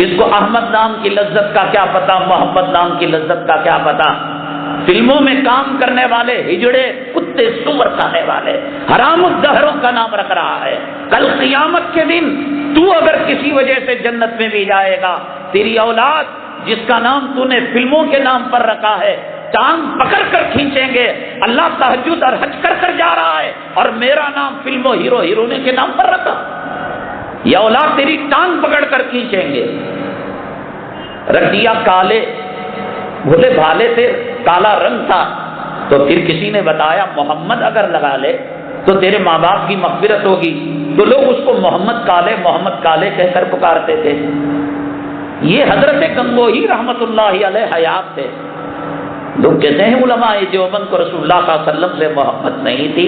اس کو احمد نام کی لذت کا کیا پتا، محمد نام کی لذت کا کیا پتا. فلموں میں کام کرنے والے ہجڑے کتے سور کھانے والے حرام الدہروں کا نام رکھ رہا ہے. کل قیامت کے دن تو اگر کسی وجہ سے جنت میں بھی جائے گا، تیری اولاد جس کا نام تو نے فلموں کے نام پر رکھا ہے ٹانگ پکڑ کر کھینچیں گے. اللہ تہجد اور حج کر کر جا رہا ہے اور میرا نام فلموں ہیرو ہیرونے کے نام پر رکھا. یہ اولاد تیری ٹانگ پکڑ کر کھینچیں گے. رکھ دیا کالے. بھولے بھالے تھے، کالا رنگ تھا. تو پھر کسی نے بتایا محمد اگر لگا لے تو تیرے ماں باپ کی مغفرت ہوگی. تو لوگ اس کو محمد کالے کہہ کر پکارتے تھے. یہ حضرت گنگوہی رحمت اللہ علیہ حیات تھے. لوگ کہتے ہیں علماء دیوبند کو رسول اللہ صلی اللہ علیہ وسلم سے محبت نہیں تھی.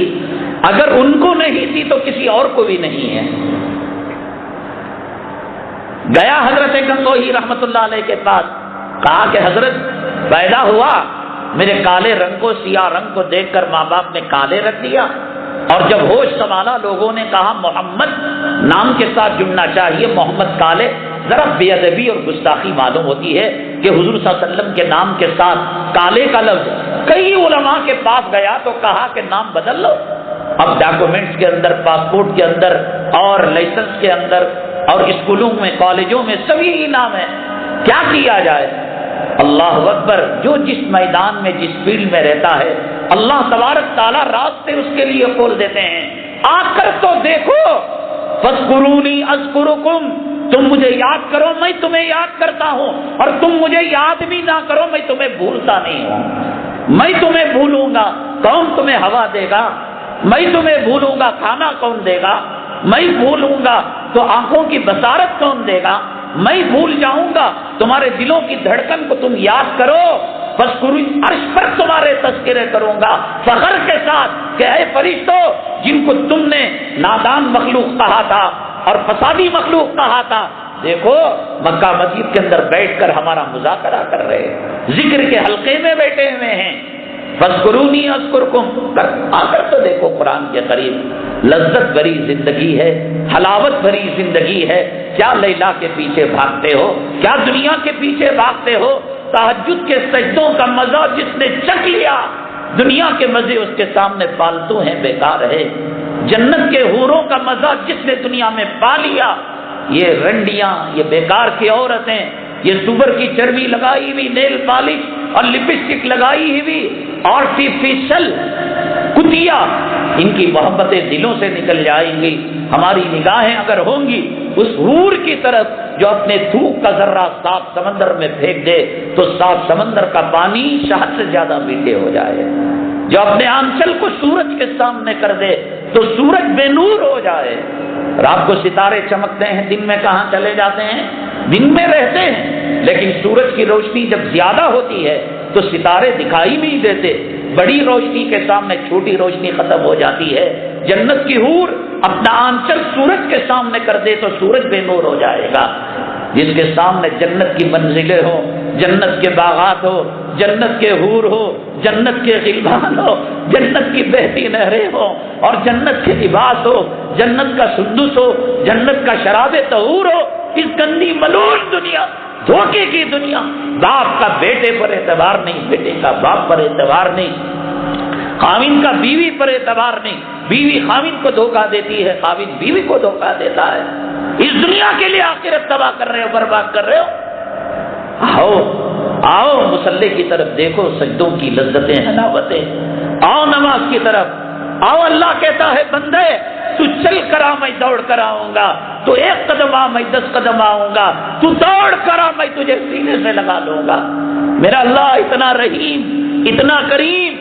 اگر ان کو نہیں تھی تو کسی اور کو بھی نہیں ہے. گیا حضرت گنگوہی رحمت اللہ علیہ کے پاس، کہا کہ حضرت پیدا ہوا میرے کالے رنگ کو، سیاہ رنگ کو دیکھ کر ماں باپ نے کالے رکھ دیا. اور جب ہوش سنبھالا لوگوں نے کہا محمد نام کے ساتھ جڑنا چاہیے، محمد کالے. ذرا بے ادبی اور گستاخی معلوم ہوتی ہے کہ حضور صلی اللہ علیہ وسلم کے نام کے ساتھ کالے کا لفظ. کئی علماء کے پاس گیا تو کہا کہ نام بدل لو. اب ڈاکومنٹس کے اندر، پاسپورٹ کے اندر اور لائسنس کے اندر اور اسکولوں میں کالجوں میں سب یہی نام ہے. کیا کیا جائے؟ اللہ اکبر. جو جس میدان میں جس فیلڈ میں رہتا ہے اللہ تبارک تعالیٰ راستے اس کے لیے کھول دیتے ہیں. آ کر تو دیکھو. فاذکرونی اذکرکم، تم مجھے یاد کرو میں تمہیں یاد کرتا ہوں، اور تم مجھے یاد بھی نہ کرو میں تمہیں بھولتا نہیں ہوں. میں تمہیں بھولوں گا کون تمہیں ہوا دے گا؟ میں تمہیں بھولوں گا کھانا کون دے گا؟ میں بھولوں گا تو آنکھوں کی بصارت کون دے گا؟ میں بھول جاؤں گا تمہارے دلوں کی دھڑکن کو تم یاد کرو. بس عرش پر تمہارے تذکرے کروں گا فخر کے ساتھ کہ اے فرشتوں جن کو تم نے نادان مخلوق کہا تھا اور فسادی مخلوق کہا تا، دیکھو مکہ مسجد کے اندر بیٹھ کر ہمارا مذاکرہ کر رہے ہیں، ذکر کے حلقے میں بیٹھے ہوئے ہیں. فاذکرونی اذکرکم. آ کر تو دیکھو قرآن کے قریب. لذت بھری زندگی ہے، حلاوت بھری زندگی ہے. کیا لیلا کے پیچھے بھاگتے ہو؟ کیا دنیا کے پیچھے بھاگتے ہو؟ تہجد کے سجدوں کا مزہ جس نے چکھ لیا، دنیا کے مزے اس کے سامنے فالتو ہیں، بیکار ہے. جنت کے حوروں کا مزہ جس نے دنیا میں پا لیا، یہ رنڈیاں، یہ بیکار کی عورتیں، یہ سور کی چربی لگائی ہوئی نیل پالش اور لپسٹک لگائی ہوئی آرٹیفیشل کتیا، ان کی محبتیں دلوں سے نکل جائیں گی. ہماری نگاہیں اگر ہوں گی اس حور کی طرف جو اپنے تھوک کا ذرہ صاف سمندر میں پھینک دے تو صاف سمندر کا پانی شہد سے زیادہ میٹھے ہو جائے. جو اپنے آنچل کو سورج کے سامنے کر دے تو سورج بے نور ہو جائے. رات کو ستارے چمکتے ہیں، دن میں کہاں چلے جاتے ہیں؟ دن میں رہتے ہیں، لیکن سورج کی روشنی جب زیادہ ہوتی ہے تو ستارے دکھائی نہیں دیتے. بڑی روشنی کے سامنے چھوٹی روشنی ختم ہو جاتی ہے. جنت کی حور اپنا آنچل سورج کے سامنے کر دے تو سورج بے نور ہو جائے گا. جس کے سامنے جنت کی منزلیں ہوں، جنت کے باغات ہو، جنت کے حور ہو، جنت کے غلمان ہو، جنت کی بہتی نہریں ہو، اور جنت کے لباس ہو، جنت کا سندس ہو، جنت کا شراب طہور ہو، اس گندی ملعون دنیا، دھوکے کی دنیا، باپ کا بیٹے پر اعتبار نہیں، بیٹے کا باپ پر اعتبار نہیں، خاوند کا بیوی پر اعتبار نہیں، بیوی خاوند کو دھوکہ دیتی ہے، خاوند بیوی کو دھوکہ دیتا ہے، اس دنیا کے لیے آخرت تباہ کر رہے ہو، برباد کر رہے ہو۔ آؤ آؤ مصلی کی طرف دیکھو، سجدوں کی لذتیں، حلاوتیں، آؤ نماز کی طرف آؤ۔ اللہ کہتا ہے بندے تو چل کر آ میں دوڑ کر آؤں گا، تو 1 قدم آ میں 10 قدم آؤں گا، تو دوڑ کر آ میں تجھے سینے سے لگا لوں گا۔ میرا اللہ اتنا رحیم، اتنا کریم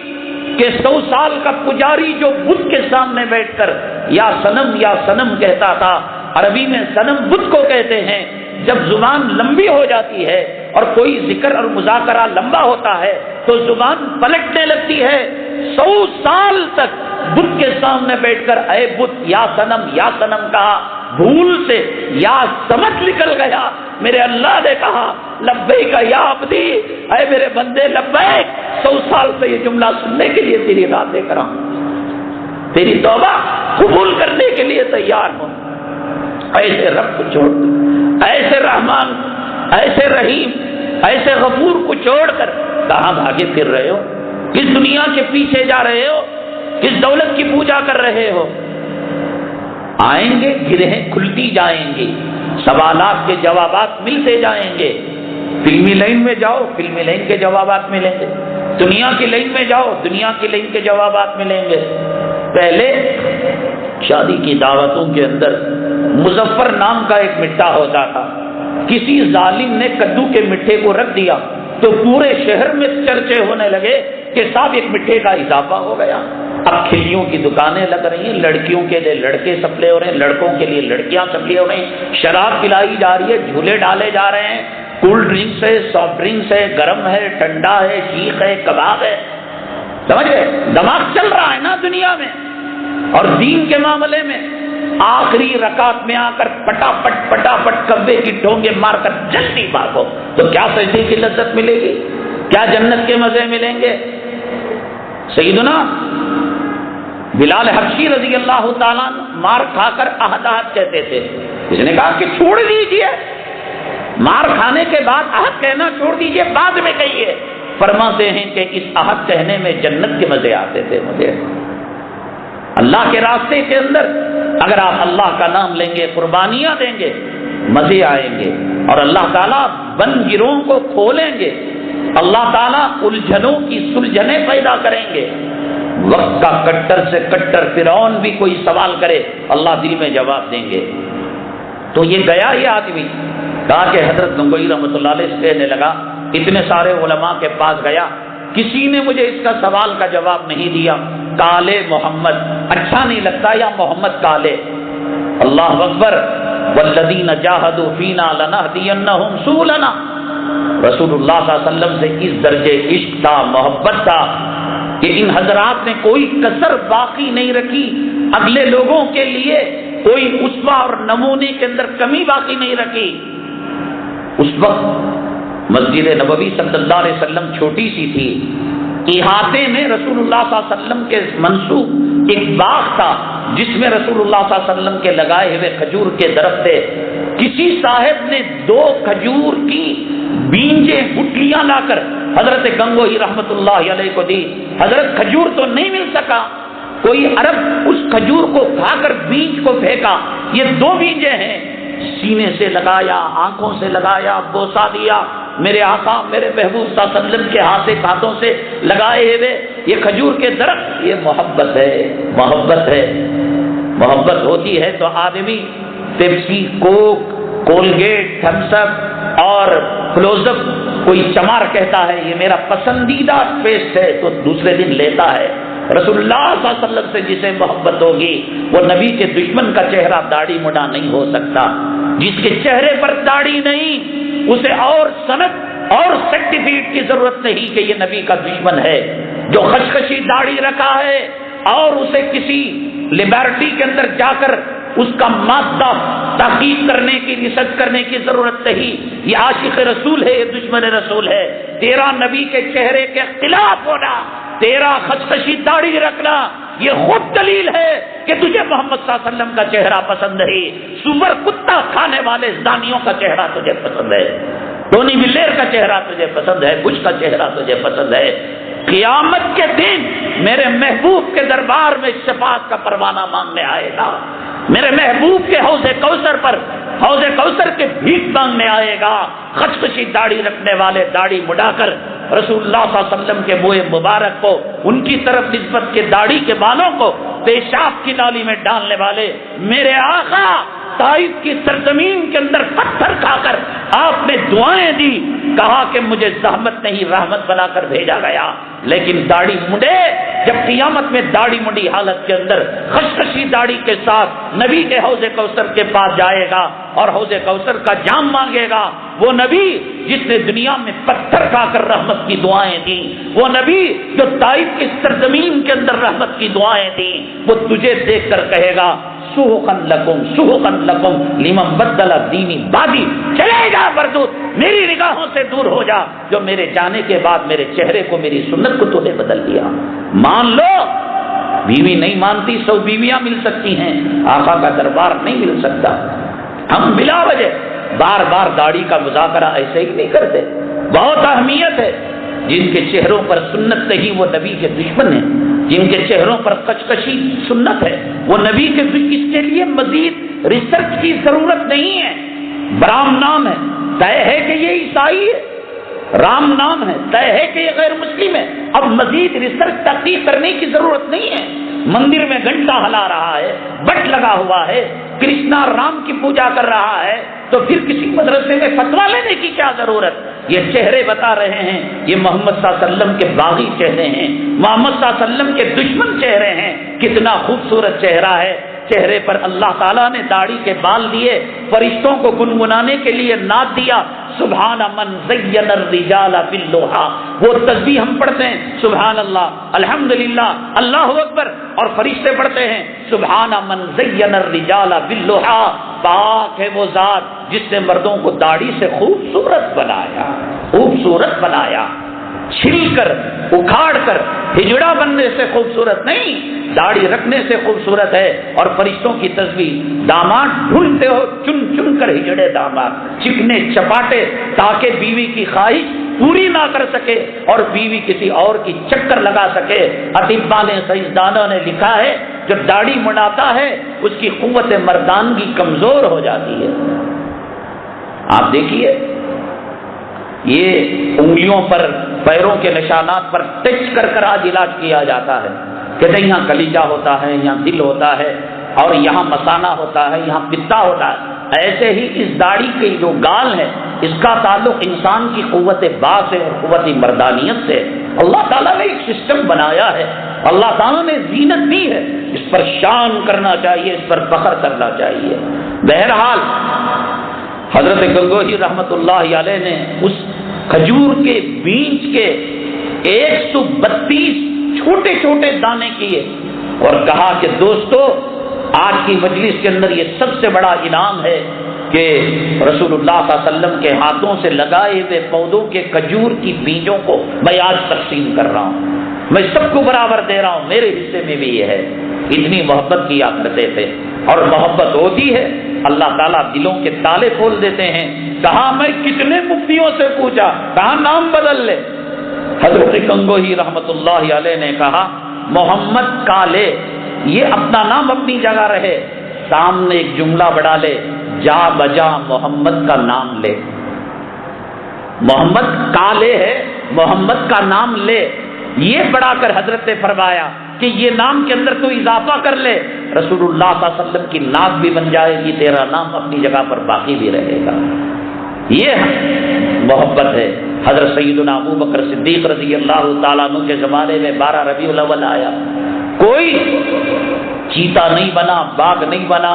کہ 100 سال کا پجاری جو بت کے سامنے بیٹھ کر یا سنم کہتا تھا، عربی میں سنم بت کو کہتے ہیں، جب زبان لمبی ہو جاتی ہے اور کوئی ذکر اور مذاکرہ لمبا ہوتا ہے تو زبان پلٹنے لگتی ہے۔ 100 سال تک بت کے سامنے بیٹھ کر اے بت یا سنم کہا، بھول سے یا سمجھ نکل گیا۔ میرے اللہ نے کہا لبیک یا عبدی، اے میرے بندے لبیک، 100 سال سے یہ جملہ سننے کے لیے تیری راہ دیکھ رہا ہوں، تیری توبہ قبول کرنے کے لیے تیار ہوں۔ ایسے رب کو چھوڑ کر، ایسے رحمان، ایسے رحیم، ایسے غفور کو چھوڑ کر کہاں بھاگے پھر رہے ہو؟ کس دنیا کے پیچھے جا رہے ہو؟ کس دولت کی پوجا کر رہے ہو؟ آئیں گے، گرہیں کھلتی جائیں گی، سوالات کے جوابات ملتے جائیں گے۔ فلمی لائن میں جاؤ، فلمی لائن کے جوابات ملیں گے، دنیا کی لائن میں جاؤ، دنیا کی لائن کے جوابات ملیں گے۔ پہلے شادی کی دعوتوں کے اندر مظفر نام کا ایک مٹھا ہوتا تھا، کسی ظالم نے کدو کے مٹھے کو رکھ دیا تو پورے شہر میں چرچے ہونے لگے کہ صاحب ایک مٹھے کا اضافہ ہو گیا۔ اب کھلیوں کی دکانیں لگ رہی ہیں، لڑکیوں کے لیے لڑکے سپلے ہو رہے ہیں، لڑکوں کے لیے لڑکیاں سپلے ہو رہی ہیں، شراب پلائی جا رہی ہے، جھولے ڈالے جا رہے ہیں، کولڈ ڈرنکس ہے، سافٹ ڈرنکس ہے، گرم ہے، ٹھنڈا ہے، شیخ ہے، کباب ہے، سمجھ گئے؟ دماغ چل رہا ہے نا دنیا میں۔ اور دین کے معاملے میں آخری رکعت میں آ کر پٹافٹ کبے کی ڈونگے مار کر جلدی بھاگو، تو کیا سجدے کی لذت ملے گی؟ کیا جنت کے مزے ملیں گے؟ سیدنا بلال حبشی رضی اللہ تعالیٰ مار کھا کر عہد کہتے تھے، اس نے کہا کہ چھوڑ دیجئے، مار کھانے کے بعد عہد کہنا چھوڑ دیجئے، بعد میں کہیے۔ فرماتے ہیں کہ اس عہد کہنے میں جنت کے مزے آتے تھے مجھے۔ اللہ کے راستے کے اندر اگر آپ اللہ کا نام لیں گے، قربانیاں دیں گے، مزے آئیں گے، اور اللہ تعالیٰ بند گیروں کو کھولیں گے، اللہ تعالیٰ الجھنوں کی سلجھنیں پیدا کریں گے۔ وقت کا کٹر سے کٹر فرعون بھی کوئی سوال کرے، اللہ دل میں جواب دیں گے۔ تو یہ گیا یہ آدمی، کہا کہ حضرت گنگوئی رحمۃ اللہ علیہ سے کہنے لگا، اتنے سارے علماء کے پاس گیا، کسی نے مجھے اس کا سوال کا جواب نہیں دیا۔ کالے محمد اچھا نہیں لگتا یا محمد کالے؟ اللہ اکبر، والذین جاہدوا فینا لنہدینہم سبلنا۔ رسول اللہ صلی اللہ علیہ وسلم سے اس درجے عشق تھا، محبت تھا کہ ان حضرات نے کوئی کسر باقی نہیں رکھی، اگلے لوگوں کے لیے کوئی اسوہ اور نمونے کے اندر کمی باقی نہیں رکھی۔ اس وقت مسجد نبوی صلی اللہ علیہ وسلم چھوٹی سی تھی، احاطے میں رسول اللہ صلی اللہ علیہ وسلم کے منسوب ایک باغ تھا جس میں رسول اللہ صلی اللہ علیہ وسلم کے لگائے ہوئے کھجور کے درخت تھے۔ کسی صاحب نے 2 کھجور کی بیجیں گٹلیاں لا کر حضرت گنگوئی رحمت اللہ علیہ کو دی۔ حضرت کھجور تو نہیں مل سکا، کوئی عرب اس کھجور کو کھا کر بیج کو پھینکا، یہ 2 بیجیں ہیں، سینے سے لگایا، آنکھوں سے لگایا، بوسا دیا، میرے آقا میرے محبوب صلی اللہ علیہ وسلم کے ہاتھوں سے لگائے ہوئے یہ کھجور کے درخت، یہ محبت ہے، محبت ہے۔ محبت ہوتی ہے تو آدمی پیپسی، کوک، کولگیٹ، تھمس اپ اور کلوز اپ، کوئی چمار کہتا ہے یہ میرا پسندیدہ پیسٹ ہے تو دوسرے دن لیتا ہے۔ رسول اللہ صلی اللہ علیہ وسلم سے جسے محبت ہوگی وہ نبی کے دشمن کا چہرہ داڑھی مڈا نہیں ہو سکتا۔ جس کے چہرے پر داڑھی نہیں اسے اور سند اور سرٹیفکیٹ کی ضرورت نہیں کہ یہ نبی کا دشمن ہے۔ جو خشخشی داڑھی رکھا ہے اور اسے کسی لیبارٹری کے اندر جا کر اس کا مادہ تحقیق کرنے کی، ریسرچ کرنے کی ضرورت نہیں۔ یہ عاشق رسول ہے، یہ دشمن رسول ہے۔ تیرا نبی کے چہرے کے خلاف ہونا، تیرا خشخشی داڑھی رکھنا، یہ خود دلیل ہے کہ تجھے محمد صلی اللہ علیہ وسلم کا چہرہ پسند ہے۔ سور کتا کھانے والے زانیوں کا چہرہ تجھے پسند ہے، ٹونی بلیر کا چہرہ تجھے پسند ہے، بش کا چہرہ تجھے پسند ہے۔ قیامت کے دن میرے محبوب کے دربار میں شفاعت کا پروانہ مانگنے آئے گا، میرے محبوب کے حوض کوثر پر، حوض کوثر کے بھیک مانگنے آئے گا۔ خشخشی داڑھی رکھنے والے داڑھی مڑا کر رسول اللہ صلی اللہ علیہ وسلم کے منہ مبارک کو، ان کی طرف نسبت کے داڑھی کے بالوں کو پیشاب کی نالی میں ڈالنے والے میرے آقا طائف کی سرزمین کے اندر پتھر کھا کر آپ نے دعائیں دی، کہا کہ مجھے زحمت نہیں رحمت بنا کر بھیجا گیا۔ لیکن داڑھی منڈے جب قیامت میں داڑھی منڈی حالت کے اندر خشخشی داڑھی کے ساتھ نبی کے حوض کوثر کے پاس جائے گا اور حوض کوثر کا جام مانگے گا، وہ نبی جس نے دنیا میں پتھر کھا کر رحمت کی دعائیں دی، وہ نبی جو طائف کی سرزمین کے اندر رحمت کی دعائیں دی، وہ تجھے دیکھ کر کہے گا سحقن لکم لمن بدل دینی بادی، چلے جا بردود، میری نگاہوں سے دور ہو جا، جو میرے جانے کے بعد میرے چہرے کو، میری سنت کو تو نے بدل دیا۔ مان لو، بیوی نہیں مانتی 100 بیویاں مل سکتی ہیں، آقا کا دربار نہیں مل سکتا۔ ہم بلا وجہ بار بار داڑھی کا مذاکرہ ایسے ہی نہیں کرتے، بہت اہمیت ہے۔ جن کے چہروں پر سنت نہیں وہ نبی کے دشمن ہیں، جن کے چہروں پر خشخشی سنت ہے وہ نبی کے دشمن۔ اس کے لیے مزید ریسرچ کی ضرورت نہیں ہے۔ برام نام ہے، طے ہے کہ یہ عیسائی ہے، رام نام ہے، طے ہے کہ یہ غیر مسلم ہے، اب مزید ریسرچ تحقیق کرنے کی ضرورت نہیں ہے۔ مندر میں گھنٹا ہلا رہا ہے، بٹ لگا ہوا ہے، کرشنا رام کی پوجا کر رہا ہے، تو پھر کسی مدرسے میں فتوا لینے کی کیا ضرورت؟ یہ چہرے بتا رہے ہیں، یہ محمد صلی اللہ علیہ وسلم کے باغی چہرے ہیں، محمد صلی اللہ علیہ وسلم کے دشمن چہرے ہیں۔ کتنا خوبصورت چہرہ ہے، چہرے پر اللہ تعالیٰ نے داڑھی کے بال دیے، فرشتوں کو گنگنانے کے لیے نعت دیا، سبحان من زین الرجال باللوحا۔ وہ تسبیح ہم پڑھتے ہیں سبحان اللہ، الحمدللہ، اللہ اکبر، اور فرشتے پڑھتے ہیں سبحان من زین الرجال باللوحا۔ پاک ہے وہ ذات جس نے مردوں کو داڑھی سے خوبصورت بنایا، خوبصورت بنایا، چھل کر اکھاڑ کر ہجڑا بننے سے خوبصورت نہیں، داڑھی رکھنے سے خوبصورت ہے۔ اور فرشتوں کی تسبیح، داماد ڈھونڈتے ہو چن چن کر ہجڑے داماد، چکنے چپاٹے، تاکہ بیوی کی خواہش پوری نہ کر سکے اور بیوی کسی اور کی چکر لگا سکے۔ اطباء نے، سائنسدانوں نے لکھا ہے جو داڑھی منڈاتا ہے اس کی قوت مردانگی کمزور ہو جاتی ہے۔ آپ دیکھیے، یہ انگلیوں پر، پیروں کے نشانات پر ٹچ کر کر آج علاج کیا جاتا ہے، کہتے ہیں یہاں کلیجہ ہوتا ہے، یہاں دل ہوتا ہے، اور یہاں مثانہ ہوتا ہے، یہاں پتا ہوتا ہے۔ ایسے ہی اس داڑھی کے جو گال ہے اس کا تعلق انسان کی قوت باس اور قوت مردانیت سے۔ اللہ تعالیٰ نے ایک سسٹم بنایا ہے، اللہ تعالیٰ نے زینت دی ہے، اس پر شان کرنا چاہیے، اس پر فخر کرنا چاہیے۔ بہرحال حضرت گنگوہی رحمت اللہ علیہ نے اس کھجور کے بیج کے 132 چھوٹے چھوٹے دانے کیے اور کہا کہ دوستو، آج کی مجلس کے اندر یہ سب سے بڑا انعام ہے کہ رسول اللہ صلی اللہ علیہ وسلم کے ہاتھوں سے لگائے ہوئے پودوں کے کھجور کی بیجوں کو میں آج تقسیم کر رہا ہوں، میں سب کو برابر دے رہا ہوں، میرے حصے میں بھی یہ ہے۔ اتنی محبت کیا کرتے تھے، اور محبت ہوتی ہے اللہ تعالیٰ دلوں کے تالے کھول دیتے ہیں۔ کہا میں کتنے مفتیوں سے پوچھا، کہا نام بدل لے۔ حضرت گنگوہی رحمت اللہ علیہ نے کہا محمد کالے، یہ اپنا نام اپنی جگہ رہے، سامنے ایک جملہ بڑھا لے، جا بجا محمد کا نام لے۔ محمد کالے ہے، محمد کا نام لے، یہ بڑھا کر حضرت نے فرمایا کہ یہ نام کے اندر تو اضافہ کر لے، رسول اللہ صلی اللہ علیہ وسلم کی ناک بھی بن جائے گی، تیرا نام اپنی جگہ پر باقی بھی رہے گا۔ یہ محبت ہے۔ حضرت سیدنا ابو بکر صدیق رضی اللہ تعالیٰ عنہ کے زمانے میں 12 ربیع الاول آیا، کوئی چیتا نہیں بنا، باغ نہیں بنا،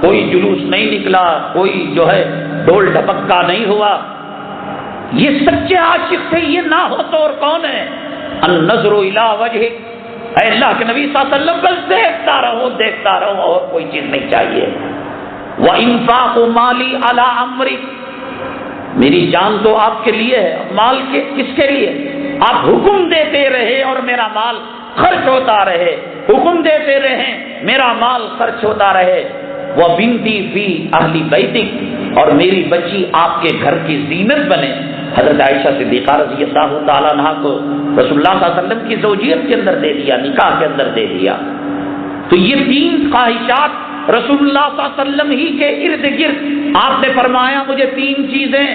کوئی جلوس نہیں نکلا، کوئی جو ہے ڈول ڈھپکا نہیں ہوا، یہ سچے عاشق تھے۔ یہ نہ ہو تو اور کون ہے؟ النظر الی وجہک اے اللہ کے نبی صلی اللہ علیہ وسلم بس دیکھتا رہو اور کوئی چیز نہیں چاہیے. وَإِنفَاقُ مَالِي عَلَىٰ أَمْرِكَ، میری جان تو آپ کے لیے ہے، مال کس کے لیے؟ آپ حکم دیتے رہے اور میرا مال خرچ ہوتا رہے، حکم دیتے رہے میرا مال خرچ ہوتا رہے. وَبِنْتِي فِي أَهْلِ بَيْتِكَ، اور میری بچی آپ کے گھر کی زینت بنے. حضرت عائشہ صدیقہ رضی اللہ تعالیٰ عنہ کو رسول اللہ صلی اللہ علیہ وسلم کی زوجیت کے اندر دے دیا، نکاح کے اندر دے دیا. تو یہ 3 خواہشات رسول اللہ صلی اللہ علیہ وسلم ہی کے ارد گرد آپ نے فرمایا مجھے 3 چیزیں،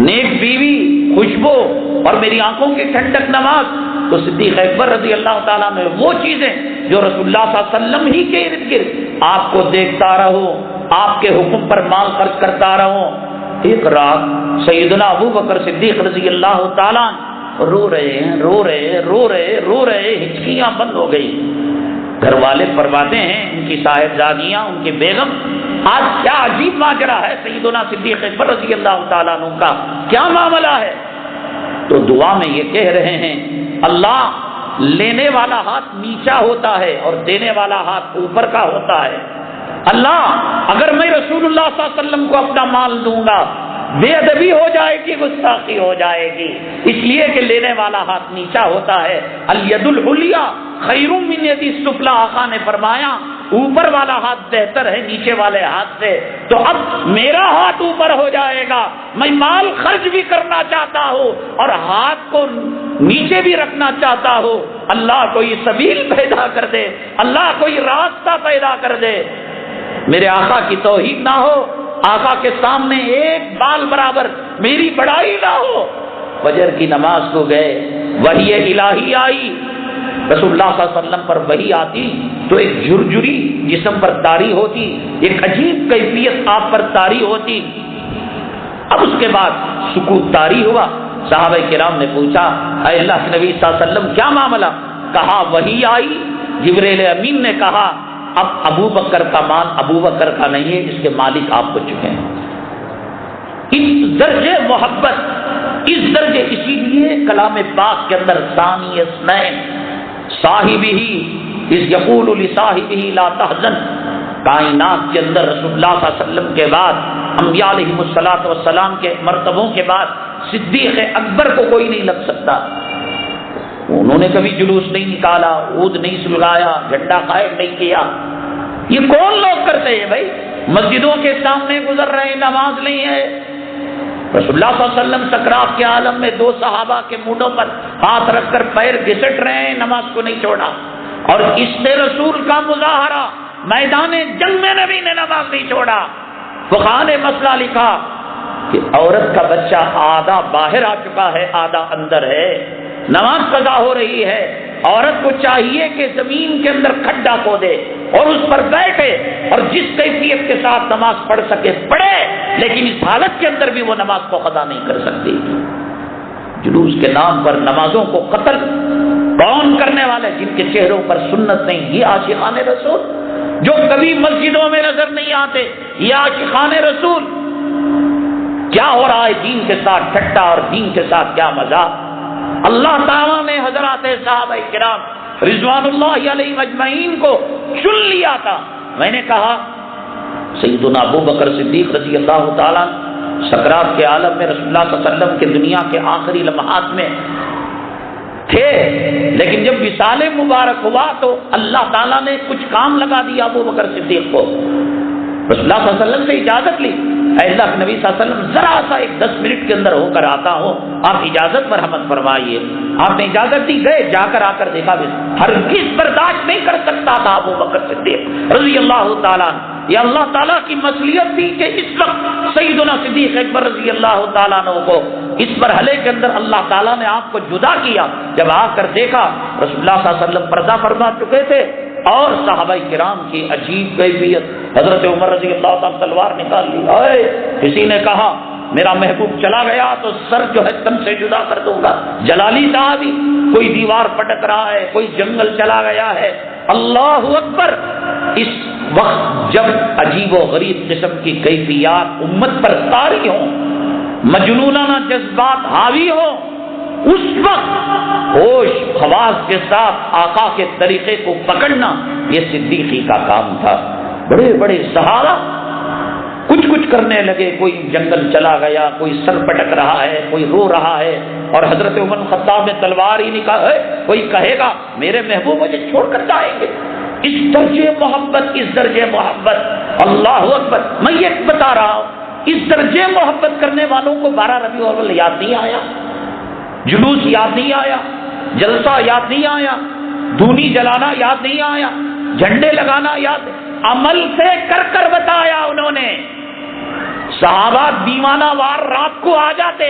نیک بیوی، خوشبو اور میری آنکھوں کی ٹھنڈک نماز. تو صدیق اکبر رضی اللہ تعالیٰ میں وہ چیزیں جو رسول اللہ صلی اللہ علیہ وسلم ہی کے ارد گرد آپ کو دیکھتا رہو، آپ کے حکم پر مال خرچ کرتا رہو. ایک رات سیدنا ابو بکر صدیق رضی اللہ تعالیٰ رو رہے، ہچکیاں بند ہو گئی. گھر والے فرماتے ہیں ان کی صاحبزادیاں، ان کی بیگم، آج کیا عجیب ماجرا ہے سیدنا صدیق اکبر رضی اللہ تعالیٰ عنہ کا، کیا معاملہ ہے؟ تو دعا میں یہ کہہ رہے ہیں اللہ لینے والا ہاتھ نیچا ہوتا ہے اور دینے والا ہاتھ اوپر کا ہوتا ہے. اللہ اگر میں رسول اللہ صلی اللہ علیہ وسلم کو اپنا مال دوں گا بے ادبی ہو جائے گی، گستاخی ہو جائے گی، اس لیے کہ لینے والا ہاتھ نیچا ہوتا ہے. الید العلیٰ خیر من ید السفلی، آقا نے فرمایا اوپر والا ہاتھ بہتر ہے نیچے والے ہاتھ سے. تو اب میرا ہاتھ اوپر ہو جائے گا، میں مال خرچ بھی کرنا چاہتا ہوں اور ہاتھ کو نیچے بھی رکھنا چاہتا ہوں. اللہ کوئی سبیل پیدا کر دے، اللہ کوئی راستہ پیدا کر دے. میرے آقا کی توہین نہ ہو، آقا کے سامنے ایک بال برابر میری بڑائی نہ ہو. فجر کی نماز کو گئے، وحی الہی آئی، رسول اللہ صلی اللہ علیہ وسلم پر وحی آتی تو ایک جھرجھری جسم پر طاری ہوتی، ایک عجیب کیفیت آپ پر طاری ہوتی. اب اس کے بعد سکوت طاری ہوا. صحابہ کرام نے پوچھا اے اللہ کے نبی صلی اللہ علیہ وسلم کیا معاملہ؟ کہا وحی آئی، جبریل امین نے کہا اب ابو بکر کا مال ابو بکر کا نہیں ہے، اس کے مالک آپ ہو چکے ہیں. اس درجے محبت، اس درجے، اسی لیے کلام پاک کے اندر ثانی اثنین صاحبہ اذ یقول لصاحبہ لا تحزن، کائنات کے اندر رسول اللہ صلی اللہ علیہ وسلم کے بعد انبیاء علیہم الصلوۃ والسلام کے مرتبوں کے بعد صدیق اکبر کو کوئی نہیں لگ سکتا. انہوں نے کبھی جلوس نہیں نکالا، عود نہیں سلگایا، جھنڈا قائم نہیں کیا. یہ کون لوگ کرتے ہیں بھائی؟ مسجدوں کے سامنے گزر رہے ہیں، نماز نہیں ہے. رسول اللہ صلی اللہ علیہ وسلم سکرات کے عالم میں 2 صحابہ کے مونڈوں پر ہاتھ رکھ کر پیر گھسٹ رہے ہیں، نماز کو نہیں چھوڑا. اور اس نے رسول کا مظاہرہ میدان جنگ میں نبی نے نماز نہیں چھوڑا. فقہاء نے مسئلہ لکھا کہ عورت کا بچہ آدھا باہر آ چکا ہے، آدھا اندر ہے، نماز قضا ہو رہی ہے، عورت کو چاہیے کہ زمین کے اندر کھڈا کھودے اور اس پر بیٹھے اور جس کیفیت کے ساتھ نماز پڑھ سکے پڑھے، لیکن اس حالت کے اندر بھی وہ نماز کو قضا نہیں کر سکتی. جلوس کے نام پر نمازوں کو قتل کون کرنے والے؟ جن کے چہروں پر سنت نہیں. یہ عاشقان رسول جو کبھی مسجدوں میں نظر نہیں آتے، یہ عاشقان رسول. کیا ہو رہا ہے دین کے ساتھ ٹھٹا اور دین کے ساتھ کیا مذاق. اللہ تعالیٰ نے حضرات صحابہ کرام رضوان اللہ علیہم اجمعین کو چن لیا تھا. میں نے کہا سیدنا ابو بکر صدیق رضی اللہ تعالیٰ سکرات کے عالم میں رسول اللہ صلی اللہ علیہ وسلم کے دنیا کے آخری لمحات میں تھے، لیکن جب وصال مبارک ہوا تو اللہ تعالیٰ نے کچھ کام لگا دیا ابو بکر صدیق کو. رسول اللہ صلی اللہ علیہ وسلم سے اجازت لی، اے اللہ کے نبی صلی اللہ علیہ وسلم ذرا سا 10 منٹ کے اندر ہو کر آتا ہوں، آپ اجازت مرحمت فرمائیے. آپ نے اجازت دی، گئے، جا کر آ کر دیکھا ہرگز برداشت نہیں کر سکتا تھا ابو بکر صدیق رضی اللہ تعالیٰ. یہ اللہ تعالیٰ کی مصلیحت تھی کہ اس وقت سیدنا صدیق اکبر رضی اللہ تعالیٰ عنہ کو اس مرحلے کے اندر اللہ تعالیٰ نے آپ کو جدا کیا. جب آ کر دیکھا رسول اللہ صلی اللہ علیہ وسلم پردہ فرما چکے تھے اور صحابہ کرام کی عجیب کیفیت. حضرت عمر رضی اللہ تعالیٰ تلوار نکال لی. کسی نے کہا میرا محبوب چلا گیا تو سر جو ہے تن سے جدا کر دوں گا. جلالی صاحبی، کوئی دیوار پٹک رہا ہے، کوئی جنگل چلا گیا ہے. اللہ اکبر. اس وقت جب عجیب و غریب قسم کی کیفیات امت پر طاری ہوں، مجنونانہ جذبات حاوی ہوں، اس وقت ہوش خواص کے ساتھ آقا کے طریقے کو پکڑنا یہ صدیقی کا کام تھا۔ بڑے بڑے صحابہ کچھ کچھ کرنے لگے، کوئی جنگل چلا گیا، کوئی سر پٹک رہا ہے، کوئی رو رہا ہے، اور حضرت عمر خطاب نے تلوار ہی نکالا ہے، کوئی کہے گا میرے محبوب مجھے چھوڑ کر جائیں گے۔ اس درجے محبت، اس درجے محبت، اللہ اکبر۔ میں یہ بتا رہا ہوں، اس درجے محبت کرنے والوں کو 12 ربیع الاول یاد نہیں آیا، جلوس یاد نہیں آیا، جلسہ یاد نہیں آیا، دھونی جلانا یاد نہیں آیا، جھنڈے لگانا یاد، عمل سے کر کر بتایا انہوں نے۔ صحابہ دیوانہ وار رات کو آ جاتے،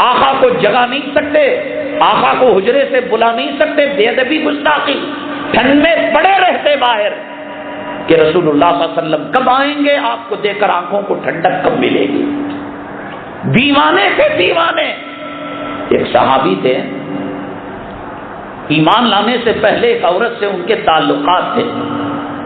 آقا کو جگا نہیں سکتے، آقا کو حجرے سے بلا نہیں سکتے، بے ادبی گستاخی، ٹھنڈ میں پڑے رہتے باہر کہ رسول اللہ صلی اللہ علیہ وسلم کب آئیں گے، آپ کو دیکھ کر آنکھوں کو ٹھنڈک کب ملے گی۔ دیوانے تھے دیوانے۔ ایک صحابی تھے، ایمان لانے سے پہلے ایک عورت سے ان کے تعلقات تھے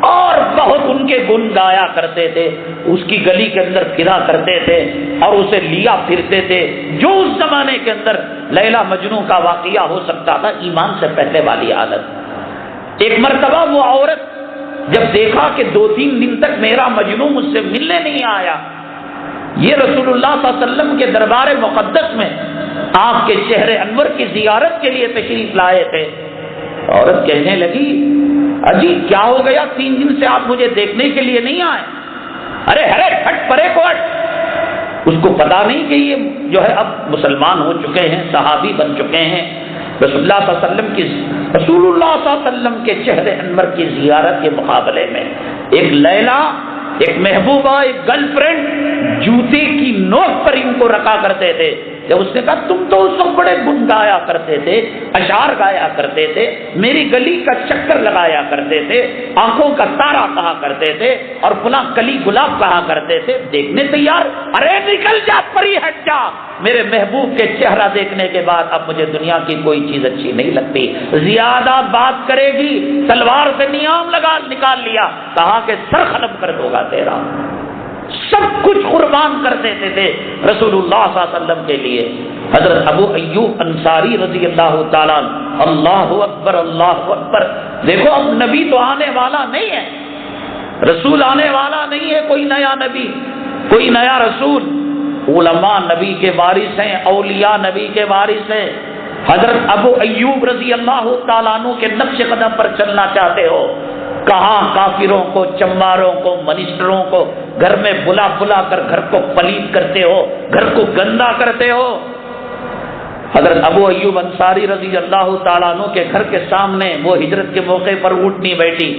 اور بہت ان کے گن گایا کرتے تھے، اس کی گلی کے اندر پھرا کرتے تھے اور اسے لیا پھرتے تھے، جو اس زمانے کے اندر لیلا مجنوں کا واقعہ ہو سکتا تھا، ایمان سے پہلے والی حالت۔ ایک مرتبہ وہ عورت جب دیکھا کہ 2-3 دن تک میرا مجنوں مجھ سے ملنے نہیں آیا، یہ رسول اللہ صلی اللہ علیہ وسلم کے دربار مقدس میں آپ کے شہر انور کی زیارت کے لیے تشریف لائے تھے۔ عورت کہنے لگی اجی کیا ہو گیا، 3 دن سے آپ مجھے دیکھنے کے لیے نہیں آئے؟ ارے ہٹ پرے کو ہٹ۔ اس کو پتا نہیں کہ یہ جو ہے اب مسلمان ہو چکے ہیں، صحابی بن چکے ہیں، رسول اللہ صلی اللہ علیہ وسلم کے شہر انور کی زیارت کے مقابلے میں ایک لیلا، ایک محبوبہ، ایک گرل فرینڈ جوتے کی نوک پر ان کو رکھا کرتے تھے۔ جب اس نے کہا تم تو اس وقت بڑے گن گایا کرتے تھے، اشعار گایا کرتے تھے، میری گلی کا چکر لگایا کرتے تھے، آنکھوں کا تارا کہا کرتے تھے اور فلاں کلی گلاب کہا کرتے تھے، دیکھنے تیار، ارے نکل جا، پری ہٹ جا، میرے محبوب کے چہرہ دیکھنے کے بعد اب مجھے دنیا کی کوئی چیز اچھی نہیں لگتی۔ زیادہ بات کرے گی تلوار سے نیام نکال لیا، کہا کہ سر ختم کر دوں گا تیرا۔ سب کچھ قربان کر دیتے تھے رسول اللہ صلی اللہ علیہ وسلم کے لیے۔ حضرت ابو ایوب انصاری رضی اللہ تعالیٰ عنہ، اللہ اکبر اللہ اکبر۔ دیکھو اب نبی تو آنے والا نہیں ہے، رسول آنے والا نہیں ہے، کوئی نیا نبی، کوئی نیا رسول۔ علماء نبی کے وارث ہیں، اولیاء نبی کے وارث ہیں۔ حضرت ابو ایوب رضی اللہ تعالیٰ عنہ کے نقش قدم پر چلنا چاہتے ہو، کہاں کافروں کو، چماروں کو، منسٹروں کو گھر میں بلا بلا کر گھر کو پلید کرتے ہو، گھر کو گندا کرتے ہو۔ حضرت ابو ایوب انصاری رضی اللہ تعالیٰ عنہ کے گھر کے سامنے وہ ہجرت کے موقع پر اونٹنی بیٹھی،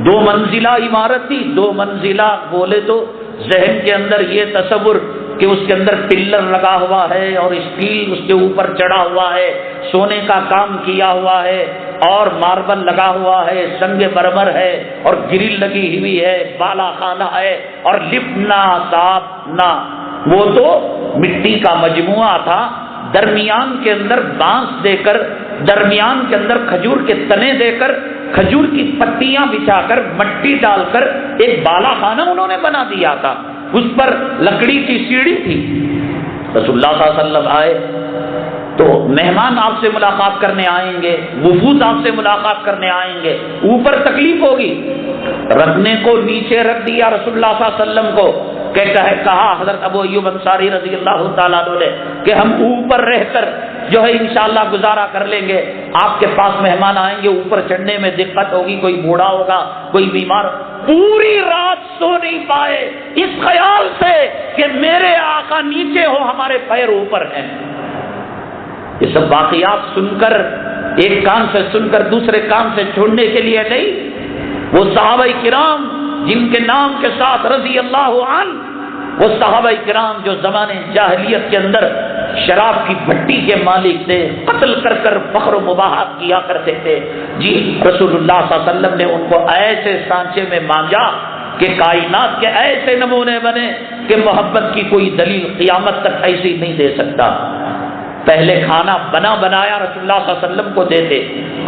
2 منزلہ عمارت تھی، 2 منزلہ بولے تو ذہن کے اندر یہ تصور کہ اس کے اندر پلر لگا ہوا ہے اور اسٹیل اس کے اوپر چڑھا ہوا ہے، سونے کا کام کیا ہوا ہے اور ماربل لگا ہوا ہے، سنگ مرمر ہے اور گرل لگی ہوئی ہے، بالا خانہ ہے اور لفٹ نہ صاحب نہ، وہ تو مٹی کا مجموعہ تھا، درمیان کے اندر بانس دے کر، درمیان کے اندر کھجور کے تنے دے کر، کھجور کی پتیاں بچھا کر، مٹی ڈال کر ایک بالا خانہ انہوں نے بنا دیا تھا، اس پر لکڑی کی سیڑھی تھی۔ رسول اللہ صلی اللہ علیہ وسلم آئے تو مہمان آپ سے ملاقات کرنے آئیں گے، وفود آپ سے ملاقات کرنے آئیں گے، اوپر تکلیف ہوگی، رکھنے کو نیچے رکھ دیا رسول اللہ صلی اللہ علیہ وسلم کو، کہا حضرت ابو ایوب انصاری رضی اللہ تعالیٰ عنہ نے کہ ہم اوپر رہ کر جو ہے انشاءاللہ گزارا کر لیں گے، آپ کے پاس مہمان آئیں گے، اوپر چڑھنے میں دقت ہوگی، کوئی بوڑھا ہوگا، کوئی بیمار، پوری رات سو نہیں پائے اس خیال سے کہ میرے آقا نیچے ہو، ہمارے پیر اوپر ہیں۔ یہ سب واقعات سن کر، ایک کان سے سن کر دوسرے کان سے چھوڑنے کے لیے نہیں، وہ صحابہ کرام جن کے نام کے ساتھ رضی اللہ عنہ، وہ صحابہ کرام جو زمانے جاہلیت کے اندر شراب کی بھٹی کے مالک تھے، قتل کر کر فخر و مباحات کیا کرتے تھے، جی رسول اللہ صلی اللہ علیہ وسلم نے ان کو ایسے سانچے میں مانجا کہ کائنات کے ایسے نمونے بنے کہ محبت کی کوئی دلیل قیامت تک ایسی نہیں دے سکتا۔ پہلے کھانا بنایا رسول اللہ صلی اللہ علیہ وسلم کو دیتے،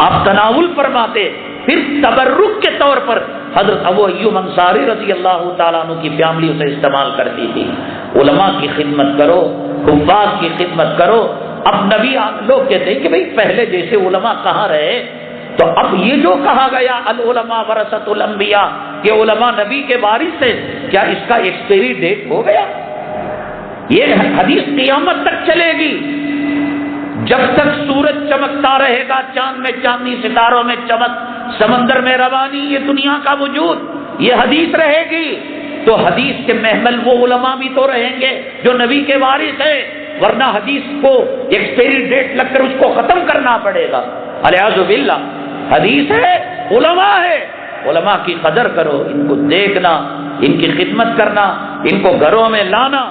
آپ تناول فرماتے، پھر تبرک کے طور پر حضرت ابو ایوب انصاری رضی اللہ تعالیٰ عنہ کی فیملی اسے استعمال کرتی تھی۔ علماء کی خدمت کرو، حفاظ کی خدمت کرو، اب نبی لوگ کہتے ہیں کہ بھئی پہلے جیسے علماء کہاں رہے، تو اب یہ جو کہا گیا العلماء ورثۃ الانبیاء کہ علماء نبی کے وارث ہیں، کیا اس کا ایکسپائری ڈیٹ ہو گیا؟ یہ حدیث قیامت تک چلے گی، جب تک سورج چمکتا رہے گا، چاند میں چاندنی، ستاروں میں چمک، سمندر میں روانی، یہ دنیا کا وجود، یہ حدیث رہے گی۔ تو حدیث کے محمل وہ علماء بھی تو رہیں گے جو نبی کے وارث ہیں، ورنہ حدیث کو ایکسپائری ڈیٹ لگ کر اس کو ختم کرنا پڑے گا۔ الیاذ باللہ، حدیث ہے، علماء ہے، علماء کی قدر کرو، ان کو دیکھنا، ان کی خدمت کرنا، ان کو گھروں میں لانا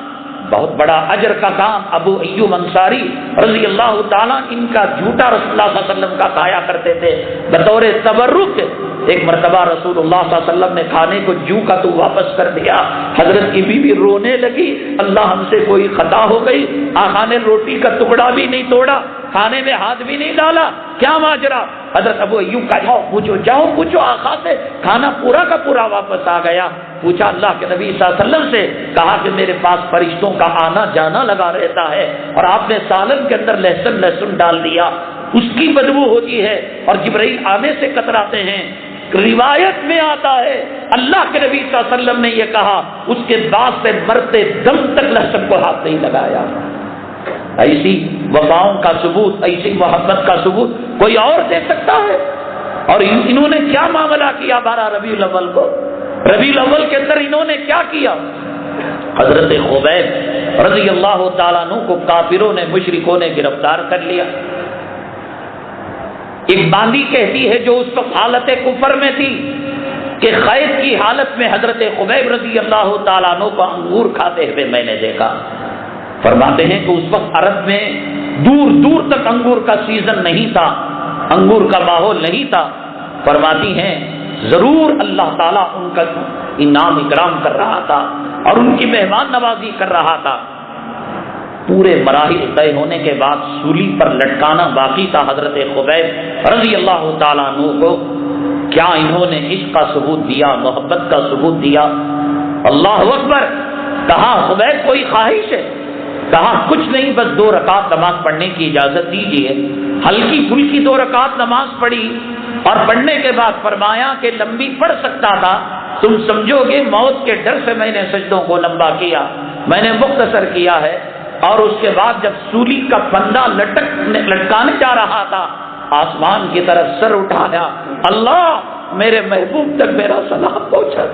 بہت بڑا اجر کا کام۔ ابو ایوب انصاری رضی اللہ تعالیٰ ان کا جھوٹا رسول اللہ صلی اللہ علیہ وسلم کا کھایا کرتے تھے بطور تبرک۔ ایک مرتبہ رسول اللہ صلی اللہ علیہ وسلم نے کھانے کو جو کا تو واپس کر دیا، حضرت کی بیوی رونے لگی، اللہ ہم سے کوئی خطا ہو گئی، آقا نے روٹی کا ٹکڑا بھی نہیں توڑا، کھانے میں ہاتھ بھی نہیں ڈالا، کیا ماجرا؟ حضرت ابو ایوب کا جاؤ پوچھو آقا سے، کھانا پورا کا پورا واپس آ گیا۔ پوچھا اللہ کے نبی صلی اللہ علیہ وسلم سے، کہا کہ میرے پاس فرشتوں کا آنا جانا لگا رہتا ہے، اور آپ نے سالن کے اندر لہسن ڈال دیا، اس کی بدبو ہوتی ہے اور جبرائیل آنے سے کتراتے ہیں۔ روایت میں آتا ہے اللہ کے نبی صلی اللہ علیہ وسلم نے یہ کہا، اس کے بعد سے مرتے دم تک لہسن کو ہاتھ نہیں لگایا۔ ایسی وفاؤں کا ثبوت، ایسی محبت کا ثبوت کوئی اور دے سکتا ہے؟ اور انہوں نے کیا معاملہ کیا 12 ربیع الاول کو؟ ربیع الاول کے اندر انہوں نے کیا کیا؟ حضرت خبیب رضی اللہ تعالیٰ عنہ کو کافروں نے، مشرکوں نے گرفتار کر لیا۔ ایک باندی کہتی ہے جو اس وقت حالت کفر میں تھی کہ قید کی حالت میں حضرت خبیب رضی اللہ تعالیٰ عنہ کو انگور کھاتے ہوئے میں نے دیکھا۔ فرماتے ہیں کہ اس وقت عرب میں دور دور تک انگور کا سیزن نہیں تھا، انگور کا ماحول نہیں تھا۔ فرماتی ہیں ضرور اللہ تعالیٰ ان کا انعام اکرام کر رہا تھا اور ان کی مہمان نوازی کر رہا تھا۔ پورے مراحل طے ہونے کے بعد سولی پر لٹکانا باقی تھا حضرت خبیب رضی اللہ تعالیٰ عنہ کو۔ کیا انہوں نے عشق کا ثبوت دیا، محبت کا ثبوت دیا؟ اللہ اکبر! کہا خبیب کوئی خواہش ہے؟ کہا کچھ نہیں، بس 2 رکعت نماز پڑھنے کی اجازت دیجیے۔ ہلکی پھلکی 2 رکعت نماز پڑھی اور پڑھنے کے بعد فرمایا کہ لمبی پڑھ سکتا تھا، تم سمجھو گے موت کے ڈر سے میں نے سجدوں کو لمبا کیا، میں نے مختصر کیا ہے۔ اور اس کے بعد جب سولی کا پھندا لٹکانے جا رہا تھا، آسمان کی طرف سر اٹھایا، اللہ میرے محبوب تک میرا سلام پہنچا۔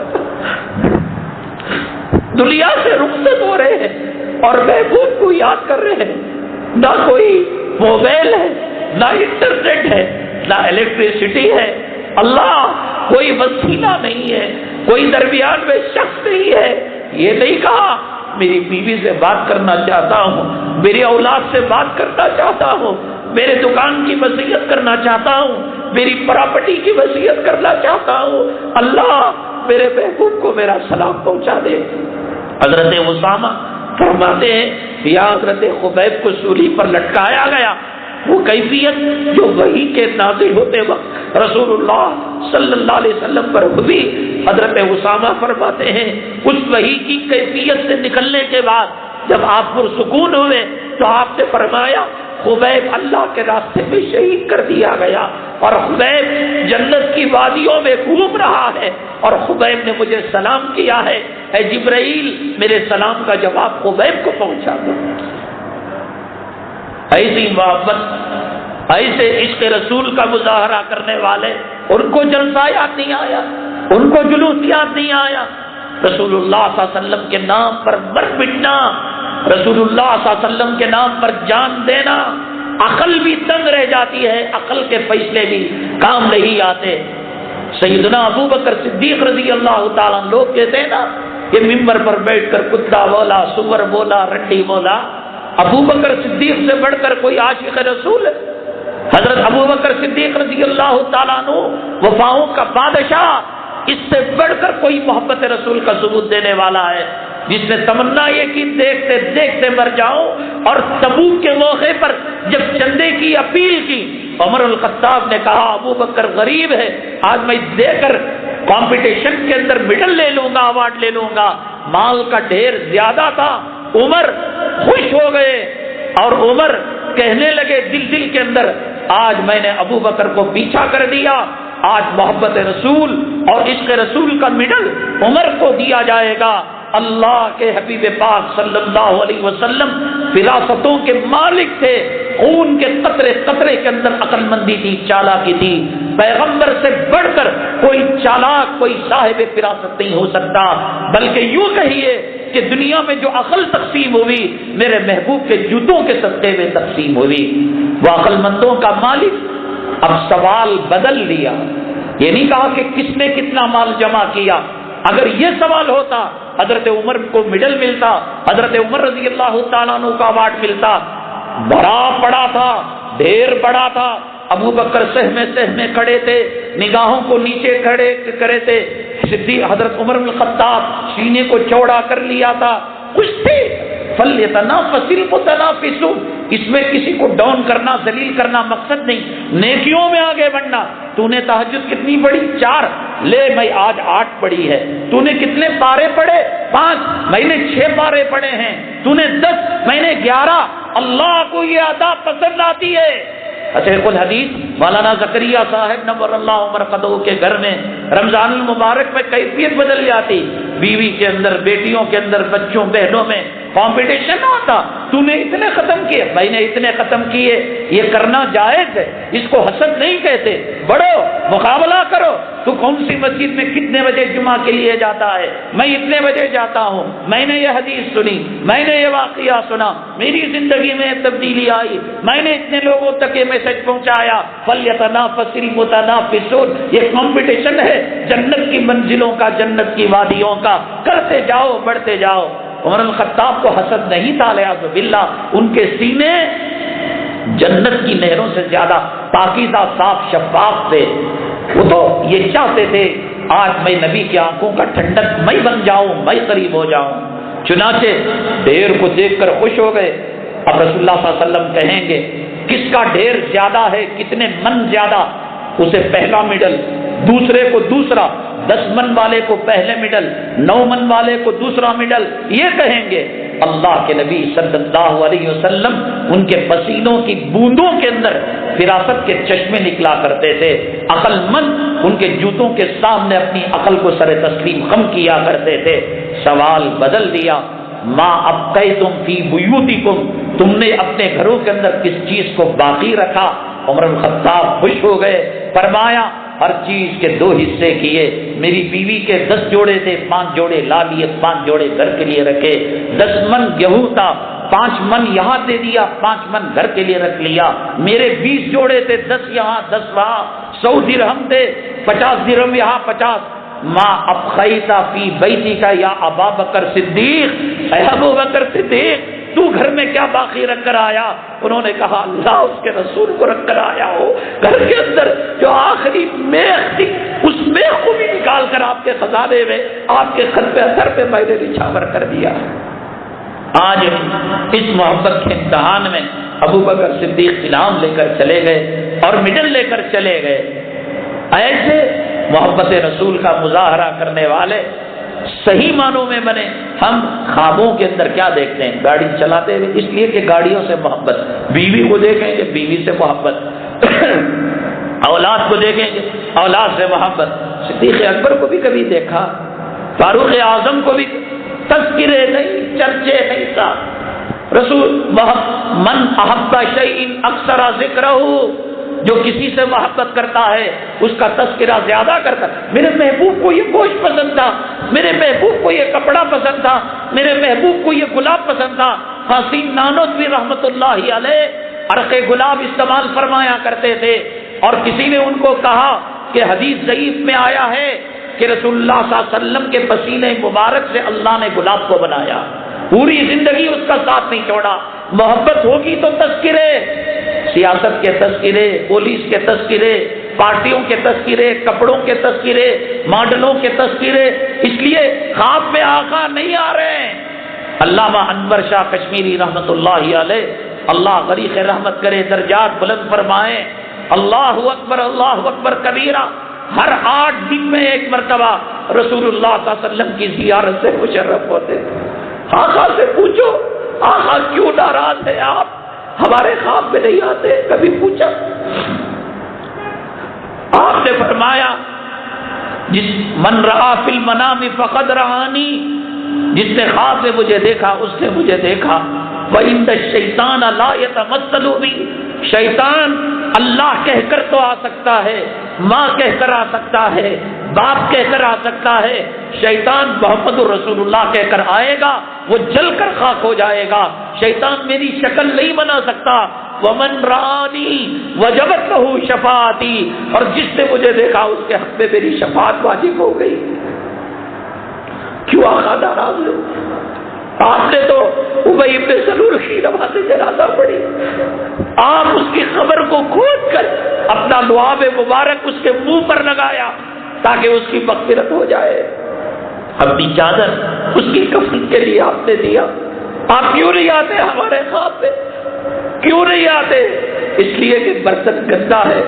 دنیا سے رخصت ہو رہے ہیں اور محبوب کو یاد کر رہے ہیں۔ نہ کوئی موبائل ہے، نہ انٹرنیٹ ہے، نہ الیکٹریسٹی ہے، اللہ کوئی وسیلہ نہیں ہے، کوئی درمیان میں شخص نہیں ہے۔ یہ نہیں کہا میری بیوی سے بات کرنا چاہتا ہوں، میری اولاد سے بات کرنا چاہتا ہوں، میرے دکان کی وصیت کرنا چاہتا ہوں، میری پراپرٹی کی وصیت کرنا چاہتا ہوں، اللہ میرے محبوب کو میرا سلام پہنچا دے۔ حضرت اسامہ فرماتے ہیں یا حضرت خبیب کو سولی پر لٹکایا گیا، وہ کیفیت جو وحی کے نازل ہوتے وقت رسول اللہ صلی اللہ علیہ وسلم پر ہوئی، حضرت اسامہ فرماتے ہیں اس وحی کی کیفیت سے نکلنے کے بعد جب آپ پرسکون ہوئے تو آپ نے فرمایا خبیب اللہ کے راستے میں شہید کر دیا گیا، اور خبیب جنت کی وادیوں میں گھوم رہا ہے، اور خبیب نے مجھے سلام کیا ہے، اے جبرائیل میرے سلام کا جواب خبیب کو پہنچا دو۔ ایسی محبت، ایسے عشق رسول کا مظاہرہ کرنے والے، ان کو جلسہ یاد نہیں آیا، ان کو جلوس یاد نہیں آیا۔ رسول اللہ صلی اللہ علیہ وسلم کے نام پر مر مٹنا، رسول اللہ صلی اللہ علیہ وسلم کے نام پر جان دینا، عقل بھی تنگ رہ جاتی ہے، عقل کے فیصلے بھی کام نہیں آتے۔ سیدنا ابو بکر صدیق رضی اللہ تعالیٰ لوگ کہتے ہیں نا کہ ممبر پر بیٹھ کر کتا بولا، سور بولا، رنڈی بولا، ابو بکر صدیق سے بڑھ کر کوئی عاشق رسول ہے؟ حضرت ابو بکر صدیق رضی اللہ تعالیٰ عنہ وفاؤں کا بادشاہ، اس سے بڑھ کر کوئی محبت رسول کا ثبوت دینے والا ہے جس نے تمنا یہ کی دیکھتے دیکھتے مر جاؤں؟ اور تبوک کے موقع پر جب چندے کی اپیل کی، عمر الخطاب نے کہا ابو بکر غریب ہے، آج میں دے کر کمپٹیشن کے اندر میڈل لے لوں گا، ایوارڈ لے لوں گا۔ مال کا ڈھیر زیادہ تھا، عمر خوش ہو گئے اور عمر کہنے لگے دل دل کے اندر، آج میں نے ابو بکر کو پیچھا کر دیا، آج محبت رسول اور عشق رسول کا میڈل عمر کو دیا جائے گا۔ اللہ کے حبیب پاک صلی اللہ علیہ وسلم فراستوں کے مالک تھے، خون کے قطرے قطرے کے اندر عقل مندی تھی، چالاکی تھی۔ پیغمبر سے بڑھ کر کوئی چالاک، کوئی صاحب فراست نہیں ہو سکتا، بلکہ یوں کہیے کہ دنیا میں جو عقل تقسیم ہوئی میرے محبوب کے جوتوں کے صدقے میں تقسیم ہوئی۔ وہ عقل مندوں کا مالک۔ اب سوال بدل لیا، یہ نہیں کہا کہ کس نے کتنا مال جمع کیا۔ اگر یہ سوال ہوتا حضرت عمر کو میڈل ملتا، حضرت عمر رضی اللہ تعالیٰ عنہ کا ایوارڈ ملتا۔ بڑا پڑا تھا، ڈھیر بڑا تھا۔ ابو بکر سہمے کھڑے تھے، نگاہوں کو نیچے کھڑے کرے تھے۔ صدیق حضرت عمر بن الخطاب سینے کو چوڑا کر لیا تھا، خوش تھے۔ فَلْيَتَنَافَسِ الْمُتَنَافِسُونَ، اس میں کسی کو ڈاؤن کرنا، ذلیل کرنا مقصد نہیں، نیکیوں میں آگے بڑھنا۔ تو نے تہجد کتنی پڑھی؟ 4 لے، میں آج 8 پڑھی ہے۔ تو نے کتنے پارے پڑھے؟ 5، میں نے 6 پارے پڑھے ہیں۔ تو نے 10، میں نے 11۔ اللہ کو یہ ادا پسند آتی ہے۔ شیخ الحدیث مولانا زکریا صاحب نور اللہ مرقدہ کے گھر میں رمضان المبارک میں کیفیت بدل جاتی، بیوی کے اندر، بیٹیوں کے اندر، بچوں بہنوں میں کمپٹیشن ہوتا۔ تو نے اتنے ختم کیے، میں نے اتنے ختم کیے۔ یہ کرنا جائز ہے، اس کو حسد نہیں کہتے۔ بڑھو، مقابلہ کرو۔ تو کون سی مسجد میں کتنے بجے جمعہ کے لیے جاتا ہے؟ میں اتنے بجے جاتا ہوں، میں نے یہ حدیث سنی، میں نے یہ واقعہ سنا، میری زندگی میں تبدیلی آئی، میں نے اتنے لوگوں تک یہ میسج پہنچایا۔ فَلْيَتَنَافَسِ الْمُتَنَافِسُونَ، یہ کمپٹیشن ہے جنت کی منزلوں کا، جنت کی وادیوں کا۔ کرتے جاؤ، بڑھتے جاؤ۔ عمر الخطاب کو حسد نہیں تھا، لہٰذا باللہ ان کے سینے جنت کی نہروں سے زیادہ پاکیزہ، صاف، شفاف تھے۔ وہ تو یہ چاہتے تھے آج میں نبی کی آنکھوں کا ٹھنڈک میں بن جاؤں، میں قریب ہو جاؤں۔ چنانچہ ڈھیر کو دیکھ کر خوش ہو گئے۔ اب رسول اللہ صلی اللہ علیہ وسلم کہیں گے کس کا ڈھیر زیادہ ہے، کتنے من زیادہ، اسے پہلا میڈل، دوسرے کو دوسرا، 10 من والے کو پہلے میڈل، 9 من والے کو دوسرا میڈل، یہ کہیں گے۔ اللہ کے نبی صلی اللہ علیہ وسلم ان کے پسینوں کی بوندوں کے اندر فراست کے چشمے نکلا کرتے تھے۔ عقل مند ان کے جوتوں کے سامنے اپنی عقل کو سر تسلیم خم کیا کرتے تھے۔ سوال بدل دیا، ما ابقیتم فی بیوتکم، تم نے اپنے گھروں کے اندر کس چیز کو باقی رکھا؟ عمر الخطاب خوش ہو گئے، فرمایا ہر چیز کے 2 حصے کیے۔ میری بیوی کے 10 جوڑے تھے، 5 جوڑے لا لیے، 5 جوڑے گھر کے لیے رکھے۔ 10 من گیہوں تھا، 5 من یہاں دے دیا، 5 من گھر کے لیے رکھ لیا۔ میرے 20 جوڑے تھے، 10 یہاں 10 وہاں، 100 درہم تھے، 50 درہم یہاں 50۔ ما ابقیتا فی بیتی کا یا ابا بکر صدیق، اے ابو بکر صدیق تو گھر میں کیا باقی رکھ کر آیا؟ انہوں نے کہا اللہ اس کے رسول کو رکھ کر آیا ہو۔ گھر کے اندر جو آخری میخ تھی اس میخ کو بھی نکال کر آپ کے خزانے میں، آپ کے خط پہ اثر پہ میں نے نچھاور کر دیا۔ آج اس محبت کے امتحان میں ابو بکر صدیق انعام لے کر چلے گئے اور میڈل لے کر چلے گئے۔ ایسے محبت رسول کا مظاہرہ کرنے والے صحیح معنوں میں بنے۔ ہم خوابوں کے اندر کیا دیکھتے ہیں؟ گاڑی چلاتے ہوئے، اس لیے کہ گاڑیوں سے محبت، بیوی کو دیکھیں گے بیوی سے محبت، اولاد کو دیکھیں گے اولاد سے محبت۔ صدیق اکبر کو بھی کبھی دیکھا، فاروق اعظم کو بھی تذکرے نہیں، چرچے نہیں تھا۔ رسول من احب شیء اکثر ذکرہ، جو کسی سے محبت کرتا ہے اس کا تذکرہ زیادہ کرتا ہے۔ میرے محبوب کو یہ گوشت پسند تھا، میرے محبوب کو یہ کپڑا پسند تھا، میرے محبوب کو یہ گلاب پسند تھا۔ حسین نانوتوی رحمت اللہ علیہ عرق گلاب استعمال فرمایا کرتے تھے، اور کسی نے ان کو کہا کہ حدیث ضعیف میں آیا ہے کہ رسول اللہ صلی اللہ علیہ وسلم کے پسینے مبارک سے اللہ نے گلاب کو بنایا، پوری زندگی اس کا ساتھ نہیں چھوڑا۔ محبت ہوگی تو تذکرے، سیاست کے تذکرے، پولیس کے تذکرے، پارٹیوں کے تذکرے، کپڑوں کے تذکرے، ماڈلوں کے تذکرے، اس لیے خواب میں آقا نہیں آ رہے ہیں۔ علامہ انور شاہ کشمیری رحمت اللہ علیہ، اللہ غریق رحمت کرے، درجات بلند فرمائے، اللہ اکبر کبیرہ، ہر 8 دن میں ایک مرتبہ رسول اللہ صلی اللہ علیہ وسلم کی زیارت سے مشرف ہوتے تھے۔ آقا سے پوچھو آقا کیوں ناراض ہے آپ؟ ہمارے خواب میں نہیں آتے؟ کبھی پوچھا؟ آپ نے فرمایا جس من رآ فی المنام فقد رآنی، جس نے خواب میں مجھے دیکھا اس نے مجھے دیکھا۔ وَإِنَّ الشَّيْطَانَ لَا يَتَمَثَّلُ بِي، شیطان اللہ کہہ کر تو آ سکتا ہے، ماں کہہ کر آ سکتا ہے، باپ کہہ کر آ سکتا ہے، شیطان محمد رسول اللہ کہہ کر آئے گا، وہ جل کر خاک ہو جائے گا۔ شیطان میری شکل نہیں بنا سکتا۔ وَمَن رَآنِي وَجَبَتْ لَهُ شَفَاعَتِي، اور جس نے مجھے دیکھا اس کے حق میں میری شفاعت واجب ہو گئی۔ کیوں آقا ناراض ہے؟ آپ نے تو ابی بن سلول کی نماز جنازہ پڑھی، آپ اس کی قبر کو کھود کر اپنا لعاب مبارک اس کے منہ پر لگایا تاکہ اس کی مغفرت ہو جائے، اپنی چادر اس کی کفن کے لیے آپ نے دیا۔ آپ کیوں نہیں آتے ہمارے خواب میں؟ کیوں نہیں آتے؟ اس لیے کہ برتن گندا ہے،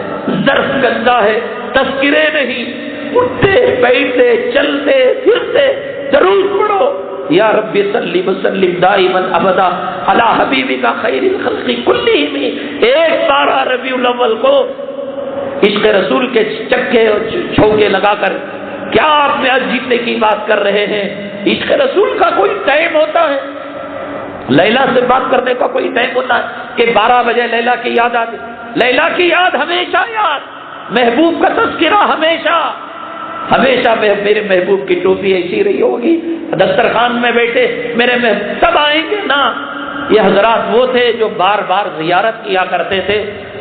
ظرف گندا ہے، تذکرے نہیں، اٹھتے بیٹھتے چلتے پھرتے درود پڑھو، یا رب صلی وسلم دائما ابدا علی حبیبک خیر الخلق کلہم۔ ایک بارہ ربیع الاول کو عشق رسول کے چکے اور چھوکے لگا کر کیا آپ میں آج جیتنے کی بات کر رہے ہیں؟ عشق رسول کا کوئی ٹائم ہوتا ہے؟ لیلا سے بات کرنے کا کوئی ٹائم ہوتا ہے کہ 12 بجے لیلا کی یاد آتی؟ لیلا کی یاد ہمیشہ یاد، محبوب کا تذکرہ ہمیشہ ہمیشہ۔ میرے محبوب کی ٹوپی ایسی رہی ہوگی، دسترخوان میں بیٹھے میرے محبوب سب آئیں گے نا۔ یہ حضرات وہ تھے جو بار بار زیارت کیا کرتے تھے۔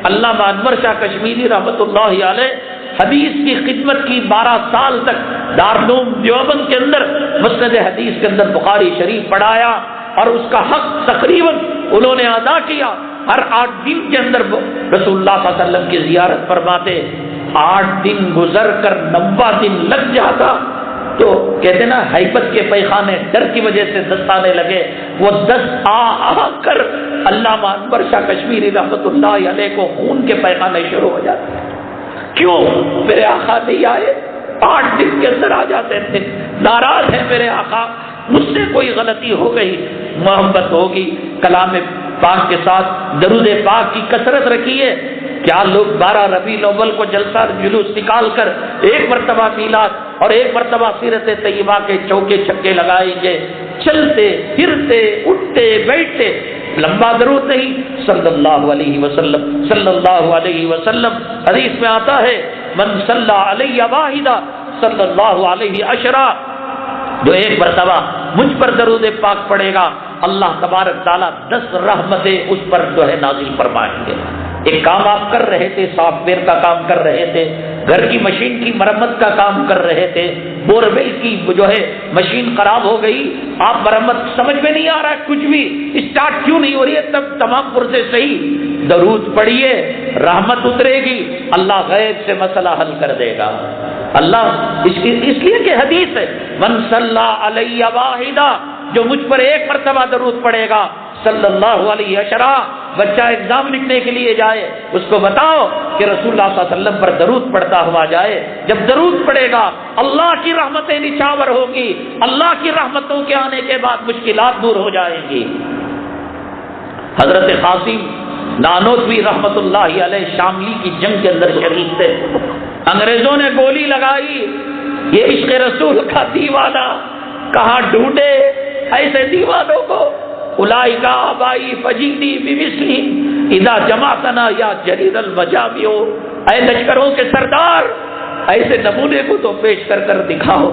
علامہ انور شاہ کشمیری رحمۃ اللہ علیہ حدیث کی خدمت کی 12 سال تک دارالعلوم دیوبند کے اندر مسند حدیث کے اندر بخاری شریف پڑھایا، اور اس کا حق تقریباً انہوں نے ادا کیا۔ ہر 8 دن کے اندر رسول اللہ صلی اللہ علیہ وسلم کی زیارت فرماتے۔ 8 دن گزر کر 90 دن لگ جاتا تو کہتے نا حیبت کے پیخانے ڈر کی وجہ سے دست آنے لگے، وہ دست آ کر علامہ انور شاہ کشمیری رحمۃ اللہ علیہ کو خون کے پیخانے شروع ہو جاتے۔ کیوں؟ میرے آقا نہیں آئے، 8 دن کے اندر آ جاتے تھے۔ ناراض ہے میرے آقا، مجھ سے کوئی غلطی ہو گئی، محبت ہوگی۔ کلام پاک کے ساتھ درود پاک کی کثرت رکھیے۔ کیا لوگ 12 ربیع الاول کو جلسہ جلوس نکال کر 1 مرتبہ میلاد اور 1 مرتبہ سیرت طیبہ کے چوکے چھکے لگائیں گے؟ چلتے پھرتے اٹھتے بیٹھتے لمبا درود نہیں، صلی اللہ علیہ وسلم صلی اللہ علیہ وسلم۔ حدیث میں آتا ہے من صلی علیہ واحدہ صلی اللہ علیہ عشرہ، جو 1 مرتبہ مجھ پر درود پاک پڑھے گا اللہ تبارک تعالیٰ 10 رحمتیں اس پر جو ہے نازل فرمائیں گے۔ ایک کام آپ کر رہے تھے، سافٹ ویئر کا کام کر رہے تھے، گھر کی مشین کی مرمت کا کام کر رہے تھے، بورویل کی جو ہے مشین خراب ہو گئی، آپ مرمت سمجھ میں نہیں آ رہا کچھ بھی اسٹارٹ کیوں نہیں ہو رہی ہے، تب تمام پرزے صحیح، درود پڑھیے، رحمت اترے گی، اللہ غیب سے مسئلہ حل کر دے گا۔ اللہ اس لیے کہ حدیث ہے من صلی علیہ واحدہ، جو مجھ پر 1 مرتبہ درود پڑھے گا صلی اللہ علیہ عشرہ۔ بچہ ایگزام لکھنے کے لیے جائے، اس کو بتاؤ کہ رسول اللہ صلی اللہ علیہ وسلم پر درود پڑھتا ہوا جائے۔ جب درود پڑھے گا اللہ کی رحمتیں نچھاور ہوں گی، اللہ کی رحمتوں کے آنے کے بعد مشکلات دور ہو جائیں گی۔ حضرت قاسم نانوتوی رحمت اللہ علیہ شاملی کی جنگ کے اندر شریک تھے، انگریزوں نے گولی لگائی، یہ عشق رسول کا دیوانہ کہاں ڈھونڈے ایسے دیوانوں کو؟ اولئک آبائی فجیدی بمثلی اذا جمعتنا یا جریر المجامع، اے لشکروں کے سردار ایسے نمونے کو تو پیش کر کر دکھاؤ۔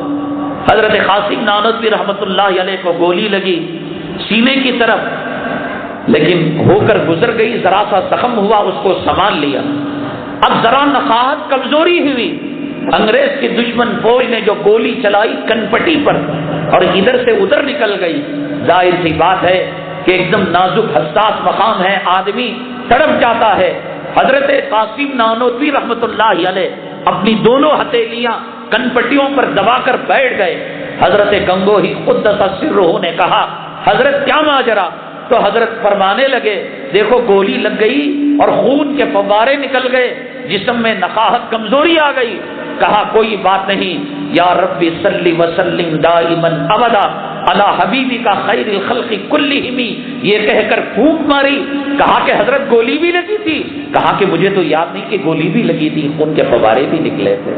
حضرت قاسم نانوتوی رحمت اللہ علیہ کو گولی لگی سینے کی طرف، لیکن ہو کر گزر گئی، ذرا سا زخم ہوا، اس کو سنبھال لیا۔ اب ذرا نقاہت کمزوری ہوئی، انگریز کی دشمن فوج نے جو گولی چلائی کنپٹی پر اور ادھر سے ادھر نکل گئی، ظاہر سی بات ہے کہ ایک دم نازک حساس مقام ہے، آدمی تڑپ جاتا ہے۔ حضرت قاسم نانوتوی رحمت اللہ علیہ اپنی دونوں ہتھیلیاں کنپٹیوں پر دبا کر بیٹھ گئے۔ حضرت گنگوہی قدس سرہ نے کہا حضرت کیا ماجرا؟ تو حضرت فرمانے لگے دیکھو گولی لگ گئی اور خون کے فوارے نکل گئے، جسم میں نقاہت کمزوری آ گئی۔ کہا کوئی بات نہیں، یا رب صلی وسلم دائما ابدا الا حبیبی کا خیر الخلق کلہم، یہ کہہ کر پھونک ماری. کہا کہ حضرت گولی بھی لگی تھی؟ کہا کہ مجھے تو یاد نہیں کہ گولی بھی لگی تھی، خون کے فوارے بھی نکلے تھے.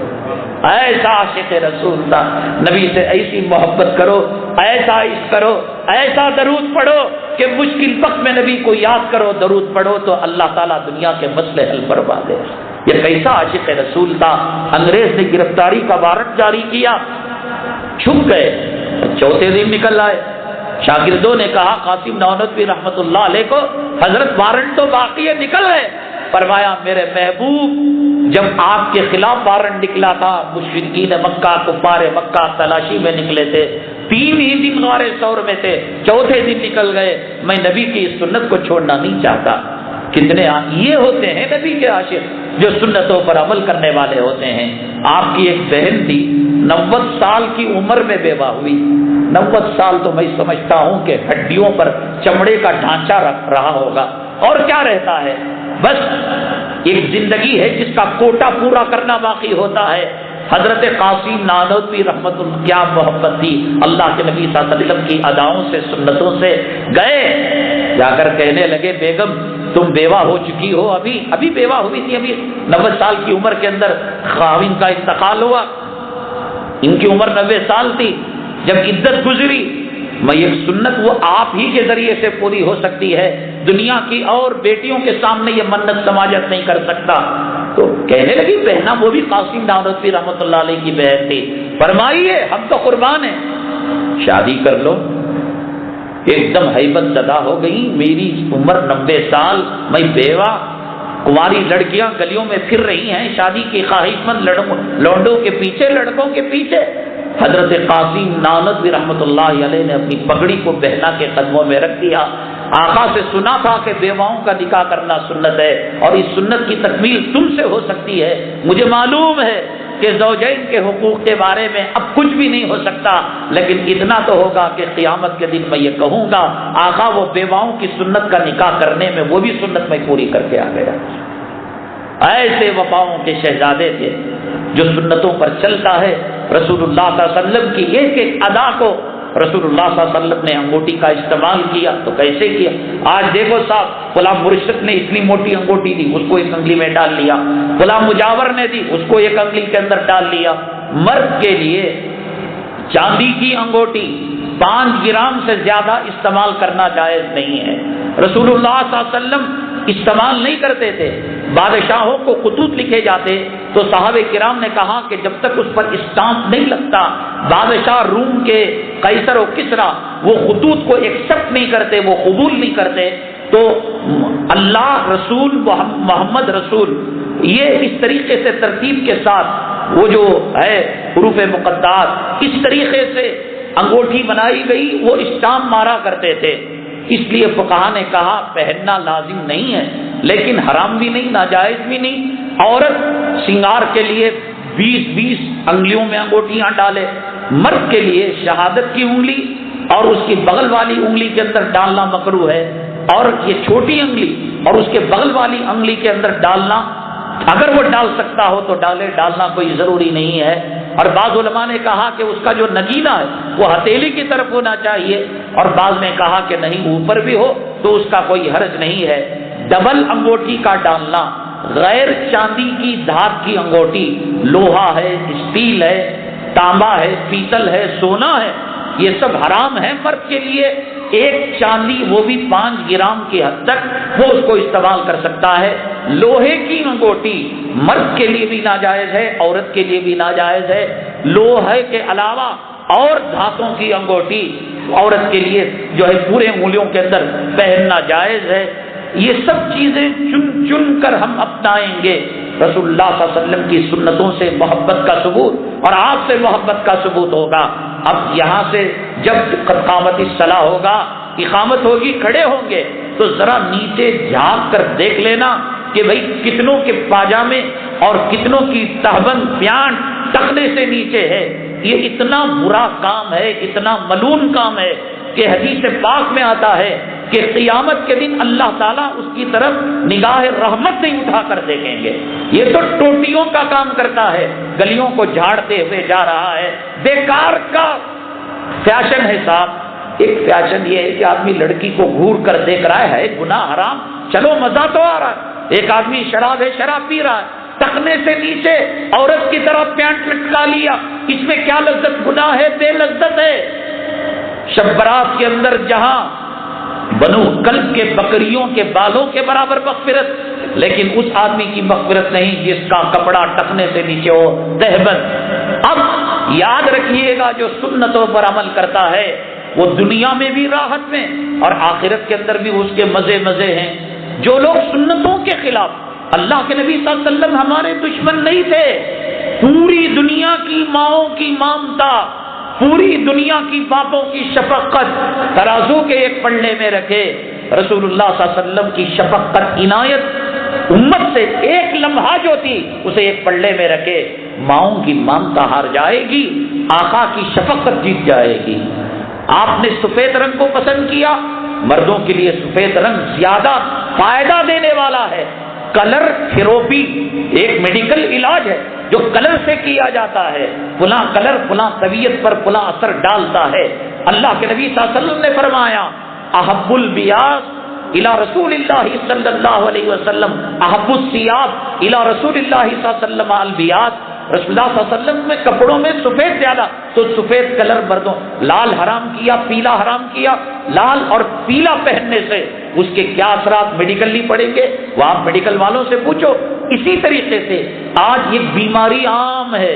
ایسا عاشق رسول تھا. نبی سے ایسی محبت کرو، ایسا عشق کرو، ایسا درود پڑھو کہ مشکل وقت میں نبی کو یاد کرو، درود پڑھو تو اللہ تعالیٰ دنیا کے مسئلے حل فرما دے. یہ کیسا عاشق رسول تھا. انگریز نے گرفتاری کا وارنٹ جاری کیا، چھپ گئے. چوتھے دن نکل آئے. شاگردوں نے کہا قاسم نانوتوی رحمت اللہ علیہ کو، حضرت وارنٹ تو باقی ہے، نکل گئے. فرمایا میرے محبوب، جب آپ کے خلاف وارنٹ نکلا تھا مشرکین مکہ کفار مکہ تلاشی میں نکلے تھے، 3 ہی دن غار ثور میں تھے، چوتھے دن نکل گئے. میں نبی کی اس سنت کو چھوڑنا نہیں چاہتا. کتنے یہ ہوتے ہیں نبی کے عاشق جو سنتوں پر عمل کرنے والے ہوتے ہیں. آپ کی ایک بہن تھی 90 سال کی عمر میں بیوہ ہوئی. 90 سال تو میں سمجھتا ہوں کہ ہڈیوں پر چمڑے کا ڈھانچہ رکھ رہا ہوگا، اور کیا رہتا ہے، بس ایک زندگی ہے جس کا کوٹا پورا کرنا باقی ہوتا ہے. حضرت قاسم نانوتوی رحمت اللہ، کیا محبت تھی اللہ کے نبی صلی اللہ علیہ وسلم کی اداؤں سے سنتوں سے. گئے جا کر کہنے لگے بیگم تم بیوہ ہو چکی ہو، ابھی بیوہ ہوئی تھی، ابھی 90 سال کی عمر کے اندر خاوند کا انتقال ہوا. ان کی عمر 90 سال تھی جب عدت گزری. میں یہ سنت وہ آپ ہی کے ذریعے سے پوری ہو سکتی ہے، دنیا کی اور بیٹیوں کے سامنے یہ منت سماجت نہیں کر سکتا. تو کہنے لگی بہنا وہ بھی قاسم نانوتوی رحمت اللہ علیہ کی بہن تھی. فرمائیے ہم تو قربان ہیں، شادی کر لو. ایک دم ہیبت زدہ ہو گئی. میری عمر 90 سال، میں بیوہ، کنواری لڑکیاں گلیوں میں پھر رہی ہیں شادی کی خواہش مند لونڈوں کے پیچھے، لڑکوں کے پیچھے. حضرت قاسم نانوتوی رحمت اللہ علیہ نے اپنی پگڑی کو بہنا کے قدموں میں رکھ دیا. آقا سے سنا تھا کہ بیواؤں کا نکاح کرنا سنت ہے، اور اس سنت کی تکمیل تم سے ہو سکتی ہے. مجھے معلوم ہے کہ زوجین کے حقوق کے بارے میں اب کچھ بھی نہیں ہو سکتا، لیکن اتنا تو ہوگا کہ قیامت کے دن میں یہ کہوں گا آقا وہ بیواؤں کی سنت کا نکاح کرنے میں وہ بھی سنت میں پوری کر کے آ گیا. ایسے وفاؤں کے شہزادے تھے جو سنتوں پر چلتا ہے. رسول اللہ صلی اللہ علیہ وسلم کی ایک ایک ادا کو رسول اللہ صلی اللہ علیہ وسلم نے انگوٹھی کا استعمال کیا. تو کیسے کیا؟ آج دیکھو صاحب، فلاں مرشد نے اتنی موٹی انگوٹھی دی، اس کو ایک انگلی میں ڈال لیا. فلاں مجاور نے دی، اس کو ایک انگلی کے اندر ڈال لیا. مرد کے لیے چاندی کی انگوٹھی 5 گرام سے زیادہ استعمال کرنا جائز نہیں ہے. رسول اللہ صلی اللہ علیہ وسلم استعمال نہیں کرتے تھے. بادشاہوں کو خطوط لکھے جاتے تو صحابہ کرام نے کہا کہ جب تک اس پر اسٹامپ نہیں لگتا، بادشاہ روم کے قیصر و کسریٰ وہ خطوط کو ایکسپٹ نہیں کرتے، وہ قبول نہیں کرتے. تو اللہ رسول محمد رسول، یہ اس طریقے سے ترتیب کے ساتھ وہ جو ہے حروف مقطعات اس طریقے سے انگوٹھی بنائی گئی، وہ اسٹامپ مارا کرتے تھے. اس لیے فقہا نے کہا پہننا لازم نہیں ہے، لیکن حرام بھی نہیں، ناجائز بھی نہیں. عورت سنگار کے لیے 20 انگلیوں میں انگوٹھیاں ڈالے. مرد کے لیے شہادت کی انگلی اور اس کی بغل والی انگلی کے اندر ڈالنا مکروہ ہے، اور یہ چھوٹی انگلی اور اس کے بغل والی انگلی کے اندر ڈالنا اگر وہ ڈال سکتا ہو تو ڈالے، ڈالنا کوئی ضروری نہیں ہے. اور بعض علماء نے کہا کہ اس کا جو نگینہ ہے وہ ہتھیلی کی طرف ہونا چاہیے، اور بعض نے کہا کہ نہیں اوپر بھی ہو تو اس کا کوئی حرج نہیں ہے. ڈبل انگوٹھی کا ڈالنا، غیر چاندی کی دھات کی انگوٹھی، لوہا ہے، اسٹیل ہے، تانبا ہے، پیتل ہے، سونا ہے، یہ سب حرام ہے مرد کے لیے. ایک چاندی وہ بھی 5 گرام کی حد تک وہ اس کو استعمال کر سکتا ہے. لوہے کی انگوٹھی مرد کے لیے بھی ناجائز ہے، عورت کے لیے بھی ناجائز ہے. لوہے کے علاوہ اور دھاتوں کی انگوٹھی عورت کے لیے جو ہے پورے انگلیوں کے اندر پہننا جائز ہے. یہ سب چیزیں چن چن کر ہم اپنائیں گے. رسول اللہ صلی اللہ علیہ وسلم کی سنتوں سے محبت کا ثبوت اور آپ سے محبت کا ثبوت ہوگا. اب یہاں سے جب قامت الصلاۃ ہوگا، اقامت ہوگی، کھڑے ہوں گے تو ذرا نیچے جھانک کر دیکھ لینا کہ بھئی کتنوں کے پاجامے اور کتنوں کی تہبند پیانٹ ٹخنے سے نیچے ہے. یہ اتنا برا کام ہے، اتنا ملعون کام ہے کہ حدیث پاک میں آتا ہے کہ قیامت کے دن اللہ تعالیٰ اس کی طرف نگاہ رحمت نہیں اٹھا کر دیکھیں گے. یہ تو ٹوٹیوں کا کام کرتا ہے، گلیوں کو جھاڑتے ہوئے جا رہا ہے، بیکار کا فیشن ہے صاحب، ایک فیشن یہ ہے کہ آدمی لڑکی کو گھور کر دیکھ رہا ہے گناہ حرام، چلو مزہ تو آ رہا ہے۔ ایک آدمی شراب ہے، شراب پی رہا ہے، ٹخنے سے نیچے عورت کی طرح پینٹ لٹکا لیا، اس میں کیا لذت؟ گناہ ہے، بے لذت ہے۔ شب برات کے اندر جہاں بنو کلب کے بکریوں کے بالوں کے برابر مغفرت، لیکن اس آدمی کی مغفرت نہیں جس کا کپڑا ٹخنے سے نیچے ہو، دہبت۔ اب یاد رکھیے گا، جو سنتوں پر عمل کرتا ہے وہ دنیا میں بھی راحت میں اور آخرت کے اندر بھی اس کے مزے مزے ہیں۔ جو لوگ سنتوں کے خلاف، اللہ کے نبی صلی اللہ علیہ وسلم ہمارے دشمن نہیں تھے، پوری دنیا کی ماؤں کی مامتا، پوری دنیا کی باپوں کی شفقت ترازو کے ایک پلڑے میں رکھے۔ رسول اللہ صلی اللہ علیہ وسلم کی شفقت، عنایت امت سے ایک لمحہ جو تھی اسے ایک پلڑے میں رکھے، ماؤں کی مامتا ہار جائے گی، آقا کی شفقت جیت جائے گی۔ آپ نے سفید رنگ کو پسند کیا، مردوں کے لیے سفید رنگ زیادہ فائدہ دینے والا ہے۔ کلر تھراپی ایک میڈیکل علاج ہے جو کلر سے کیا جاتا ہے، فلاں کلر فلاں طبیعت پر فلاں اثر ڈالتا ہے۔ اللہ کے نبی صلی اللہ علیہ وسلم نے فرمایا احب البیاض الی رسول اللہ صلی اللہ علیہ وسلم، احب الثیاب الی رسول اللہ صلی اللہ علیہ وسلم البیاض۔ رسول اللہ صلی اللہ علیہ وسلم میں کپڑوں میں سفید زیادہ، تو سفید کلر مردوں، لال حرام کیا، پیلا حرام کیا۔ لال اور پیلا پہننے سے اس کے کیا اثرات میڈیکلی پڑیں گے وہ آپ میڈیکل والوں سے پوچھو۔ اسی طریقے سے آج یہ بیماری عام ہے،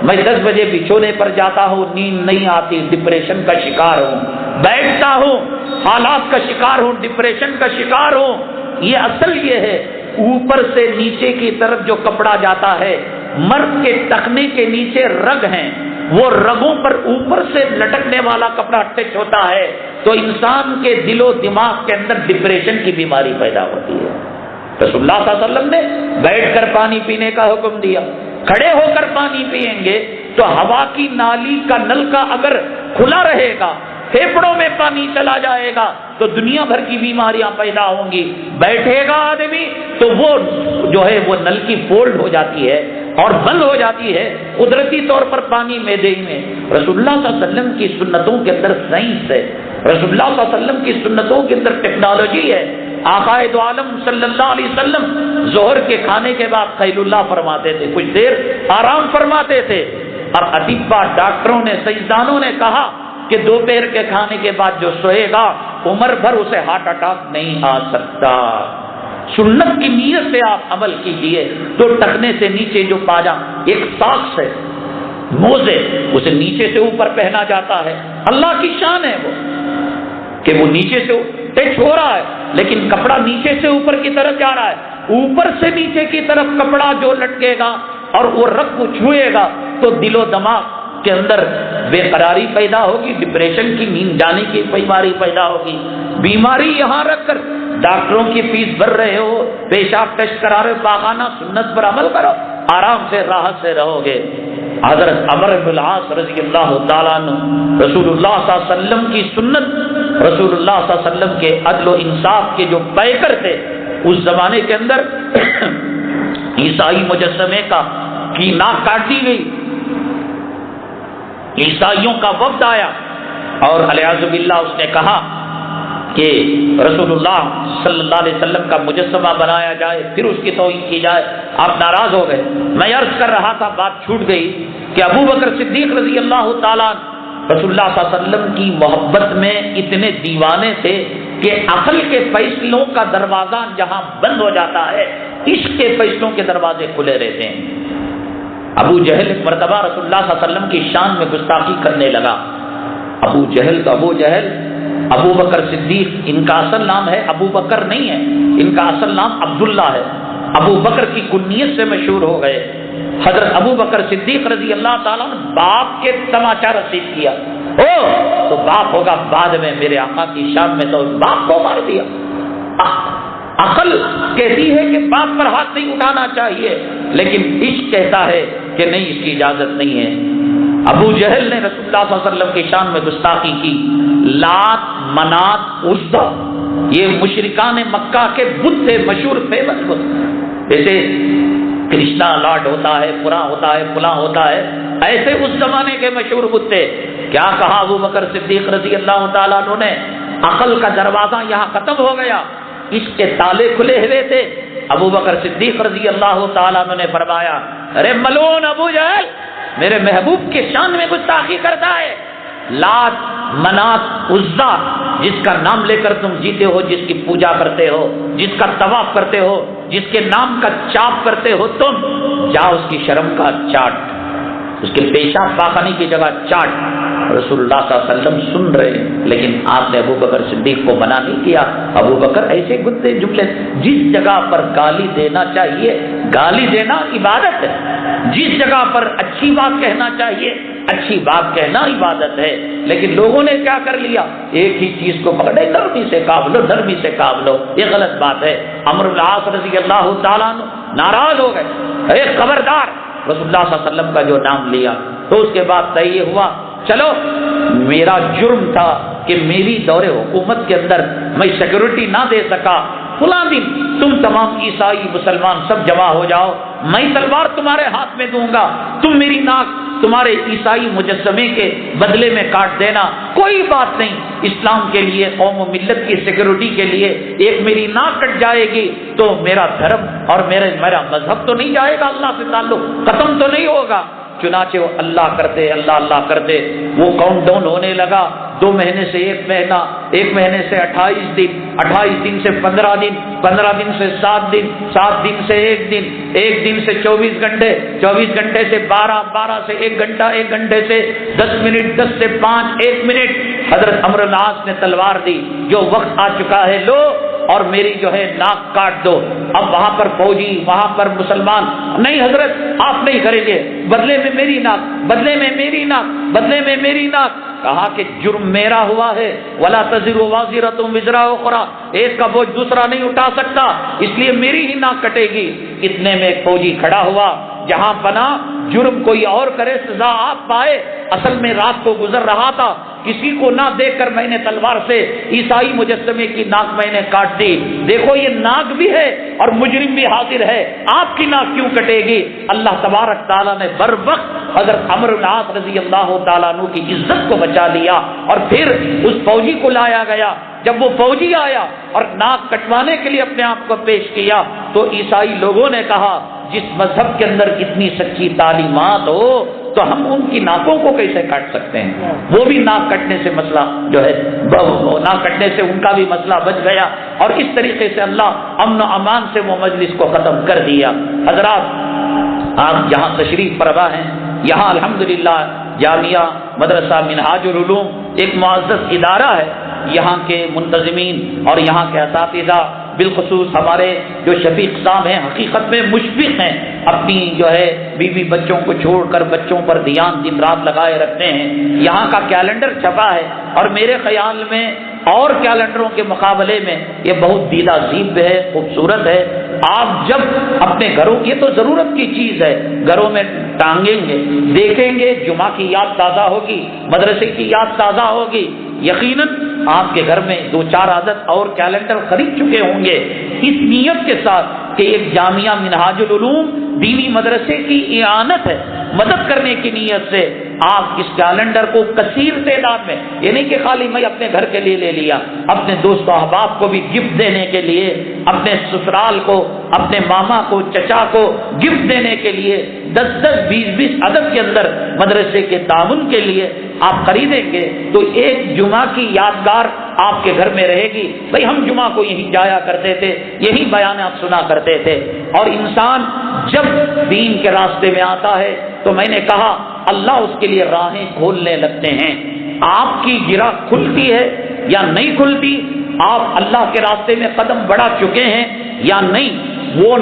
میں 10 بجے بچھونے پر جاتا ہوں، نیند نہیں آتی، ڈپریشن کا شکار ہوں، بیٹھتا ہوں، حالات کا شکار ہوں، ڈپریشن کا شکار ہوں۔ یہ اصل یہ ہے، اوپر سے نیچے کی طرف جو کپڑا جاتا ہے، مرد کے ٹخنے کے نیچے رگ ہیں، وہ رگوں پر اوپر سے لٹکنے والا کپڑا ٹچ ہوتا ہے تو انسان کے دل و دماغ کے اندر ڈپریشن کی بیماری پیدا ہوتی ہے۔ رسول اللہ صلی اللہ علیہ وسلم نے بیٹھ کر پانی پینے کا حکم دیا، کھڑے ہو کر پانی پیئیں گے تو ہوا کی نالی کا نلکا اگر کھلا رہے گا، پھیپھڑوں میں پانی چلا جائے گا تو دنیا بھر کی بیماریاں پیدا ہوں گی۔ بیٹھے گا آدمی تو وہ جو ہے وہ نل کی فولڈ ہو جاتی ہے اور بند ہو جاتی ہے قدرتی طور پر پانی معدے میں۔ رسول اللہ صلی اللہ علیہ وسلم کی سنتوں کے اندر سائنس ہے، رسول اللہ صلی اللہ علیہ وسلم کی سنتوں کے اندر ٹیکنالوجی ہے۔ آقا دو عالم صلی اللہ علیہ وسلم ظہر کے کھانے کے بعد خیل اللہ فرماتے تھے، کچھ دیر آرام فرماتے تھے، اور اطباء ڈاکٹروں نے سائنسدانوں نے کہا کہ دوپہر کے کھانے کے بعد جو سوئے گا عمر بھر اسے ہارٹ اٹیک نہیں آ سکتا۔ سنت کی نیت سے آپ عمل کیجئے تو ٹکنے سے نیچے جو پاجا ایک ساکس ہے، موزے، اسے نیچے سے اوپر پہنا جاتا ہے، اللہ کی شان ہے وہ کہ وہ نیچے سے ٹچ ہو رہا ہے لیکن کپڑا نیچے سے اوپر کی طرف جا رہا ہے، اوپر سے نیچے کی طرف کپڑا جو لٹکے گا اور وہ رگ کو چھوئے گا تو دل و دماغ کے اندر بے قراری پیدا ہوگی، ڈپریشن کی، نیند جانے کی بیماری پیدا ہوگی۔ بیماری یہاں رکھ کر ڈاکٹروں کی فیس بھر رہے ہو، پیشاب ٹیسٹ کرا رہے ہو، پاخانہ سنت پر عمل کرو، آرام سے راحت سے رہو گے۔ حضرت عمرو بن العاص رضی اللہ تعالیٰ عنہ، رسول اللہ صلی اللہ علیہ وسلم کی سنت، رسول اللہ صلی اللہ علیہ وسلم کے عدل و انصاف کے جو پیکر تھے، اس زمانے کے اندر عیسائی مجسمے کی ناک کاٹ دی گئی، عیسائیوں کا وفد آیا اور علیہ باللہ اس نے کہا کہ رسول اللہ صلی اللہ علیہ وسلم کا مجسمہ بنایا جائے، پھر اس کی توہین کی جائے۔ آپ ناراض ہو گئے۔ میں عرض کر رہا تھا، بات چھوٹ گئی کہ ابو بکر صدیق رضی اللہ تعالیٰ رسول اللہ صلی اللہ علیہ وسلم کی محبت میں اتنے دیوانے تھے کہ عقل کے فیصلوں کا دروازہ جہاں بند ہو جاتا ہے، عشق کے فیصلوں کے دروازے کھلے رہتے ہیں۔ ابو جہل ایک مرتبہ رسول اللہ صلی اللہ علیہ وسلم کی شان میں گستاخی کرنے لگا۔ ابو جہل ابو بکر صدیق، ان کا اصل نام ہے ابو بکر نہیں ہے، ان کا اصل نام عبداللہ ہے، ابو بکر کی کنیت سے مشہور ہو گئے۔ حضرت ابو بکر صدیق رضی اللہ تعالیٰ نے باپ کے تماچا رسید کیا، تو باپ ہوگا بعد میں، میرے آقا کی شان میں تو باپ کو مار دیا۔ عقل کہتی ہے کہ باپ پر ہاتھ نہیں اٹھانا چاہیے، لیکن عشق کہتا ہے کہ نہیں، اس کی اجازت نہیں ہے۔ ابو جہل نے رسول اللہ صلی اللہ علیہ وسلم کی شان میں گستاخی کی۔ لات، منات، عزا، یہ مشرکان مکہ کے بت تھے، مشہور فیمس بت، جیسے کرشنا لاڈ ہوتا ہے، پورا ہوتا ہے، فلاں ہوتا ہے، ایسے اس زمانے کے مشہور بت تھے. کیا کہا ابو بکر صدیق رضی اللہ تعالیٰ عنہ نے؟ عقل کا دروازہ یہاں ختم ہو گیا، اس کے تالے کھلے ہوئے تھے. ابو بکر صدیق رضی اللہ تعالیٰ عنہ نے فرمایا، ارے ملعون ابو جہل، میرے محبوب کے شان میں گستاخی کرتا ہے. لات، منات، عزا، جس کا نام لے کر تم جیتے ہو، جس کی پوجا کرتے ہو، جس کا طواف کرتے ہو، جس کے نام کا چاپ کرتے ہو، تم جاؤ اس کی شرم کا چاٹ، اس کے پیشاب پاخانے کی جگہ چاٹ. رسول اللہ صلی اللہ علیہ وسلم سن رہے ہیں، لیکن آپ نے ابو بکر صدیق کو منع نہیں کیا. ابو بکر ایسے گندے جملے، جس جگہ پر گالی دینا چاہیے، گالی دینا عبادت ہے. جس جگہ پر اچھی بات کہنا چاہیے، اچھی بات کہنا عبادت ہے. لیکن لوگوں نے کیا کر لیا؟ ایک ہی چیز کو پکڑے، نرمی سے کام لو، نرمی سے کام لو. یہ غلط بات ہے. عمرو بن العاص رضی اللہ تعالیٰ عنہ ناراض ہو گئے. اے خبردار، رسول اللہ صلی اللہ علیہ وسلم کا جو نام لیا. تو اس کے بعد طے ہوا، چلو میرا جرم تھا کہ میری دور حکومت کے اندر میں سیکورٹی نہ دے سکا. فلاں دن تم تمام عیسائی مسلمان سب جمع ہو جاؤ، میں تلوار تمہارے ہاتھ میں دوں گا، تم میری ناک تمہارے عیسائی مجسمے کے بدلے میں کاٹ دینا. کوئی بات نہیں، اسلام کے لیے، قوم و ملت کی سیکورٹی کے لیے ایک میری ناک کٹ جائے گی تو میرا دھرم اور میرا مذہب تو نہیں جائے گا، اللہ سے تعلق ختم تو نہیں ہوگا. چنانچہ وہ اللہ کرتے وہ کاؤنٹ ڈاؤن ہونے لگا. 2 مہینے سے 1 مہینہ، 1 مہینے سے 28 دن، 28 دن سے 15 دن، 15 دن سے 7 دن، 7 دن سے 1 دن، 1 دن سے 24 گھنٹے، 24 گھنٹے سے 12، 12 سے 1 گھنٹہ، 1 گھنٹے سے 10 منٹ، 10 سے 5، 1 منٹ. حضرت عمرو بن العاص نے تلوار دی، جو وقت آ چکا ہے لو اور میری جو ہے ناک کاٹ دو. اب وہاں پر فوجی، وہاں پر مسلمان، نہیں حضرت آپ نہیں کریں گے، بدلے میں میری ناک، بدلے میں میری ناک، بدلے میں میری ناک. کہا کہ جرم میرا ہوا ہے، ولا تزر وازرۃ وزر اخرى، ایک کا بوجھ دوسرا نہیں اٹھا سکتا، اس لیے میری ہی ناک کٹے گی. اتنے میں ایک فوجی کھڑا ہوا، جہاں بنا جرم کوئی اور کرے سزا آپ پائے. اصل میں رات کو گزر رہا تھا، کسی کو نہ دیکھ کر میں نے تلوار سے عیسائی مجسمے کی ناک میں نے کاٹ دی. دیکھو یہ ناک بھی ہے اور مجرم بھی حاضر ہے، آپ کی ناک کیوں کٹے گی؟ اللہ تبارک تعالیٰ نے بر وقت حضرت عمرو بن العاص رضی اللہ تعالیٰ عنہ کی عزت کو بچا لیا. اور پھر اس فوجی کو لایا گیا. جب وہ فوجی آیا اور ناک کٹوانے کے لیے اپنے آپ کو پیش کیا تو عیسائی لوگوں نے کہا، جس مذہب کے اندر اتنی سچی تعلیمات ہو تو ہم ان کی ناکوں کو کیسے کاٹ سکتے ہیں؟ وہ بھی ناک کٹنے سے مسئلہ جو ہے، ناک کٹنے سے ان کا بھی مسئلہ بچ گیا. اور اس طریقے سے اللہ امن و امان سے وہ مجلس کو ختم کر دیا. حضرات، آپ جہاں تشریف فرما ہیں، یہاں الحمدللہ جامعہ مدرسہ منہاج العلوم ایک معزز ادارہ ہے. یہاں کے منتظمین اور یہاں کے اساتذہ، بالخصوص ہمارے جو شفیق صاحب ہیں، حقیقت میں مشفق ہیں، اپنی جو ہے بیوی بچوں کو چھوڑ کر بچوں پر دھیان دن رات لگائے رکھتے ہیں. یہاں کا کیلنڈر چھپا ہے اور میرے خیال میں اور کیلنڈروں کے مقابلے میں یہ بہت دیدہ زیب ہے، خوبصورت ہے. آپ جب اپنے گھروں، یہ تو ضرورت کی چیز ہے، گھروں میں ٹانگیں گے، دیکھیں گے، جمعہ کی یاد تازہ ہوگی، مدرسے کی یاد تازہ ہوگی. یقیناً آپ کے گھر میں 2-4 عادت اور کیلنڈر خرید چکے ہوں گے، اس نیت کے ساتھ کہ ایک جامعہ منہاج العلوم دینی مدرسے کی اعانت ہے، مدد کرنے کی نیت سے آپ اس کیلنڈر کو کثیر تعداد میں، یہ نہیں کہ خالی میں اپنے گھر کے لیے لے لیا، اپنے دوست و احباب کو بھی گفٹ دینے کے لیے، اپنے سسرال کو، اپنے ماما کو، چچا کو گفٹ دینے کے لیے 10-10، 20-20 عدد کے اندر مدرسے کے تعاون کے لیے آپ خریدیں گے تو ایک جمعہ کی یادگار آپ کے گھر میں رہے گی. بھئی ہم جمعہ کو یہیں جایا کرتے تھے، یہی بیانات سنا کرتے تھے. اور انسان جب دین کے راستے میں آتا ہے تو میں نے کہا اللہ اس کے لیے راہیں کھولنے لگتے ہیں. آپ کی گرہ کھلتی ہے یا نہیں کھلتی؟ آپ اللہ کے راستے میں قدم بڑھا چکے ہیں یا نہیں؟ وہ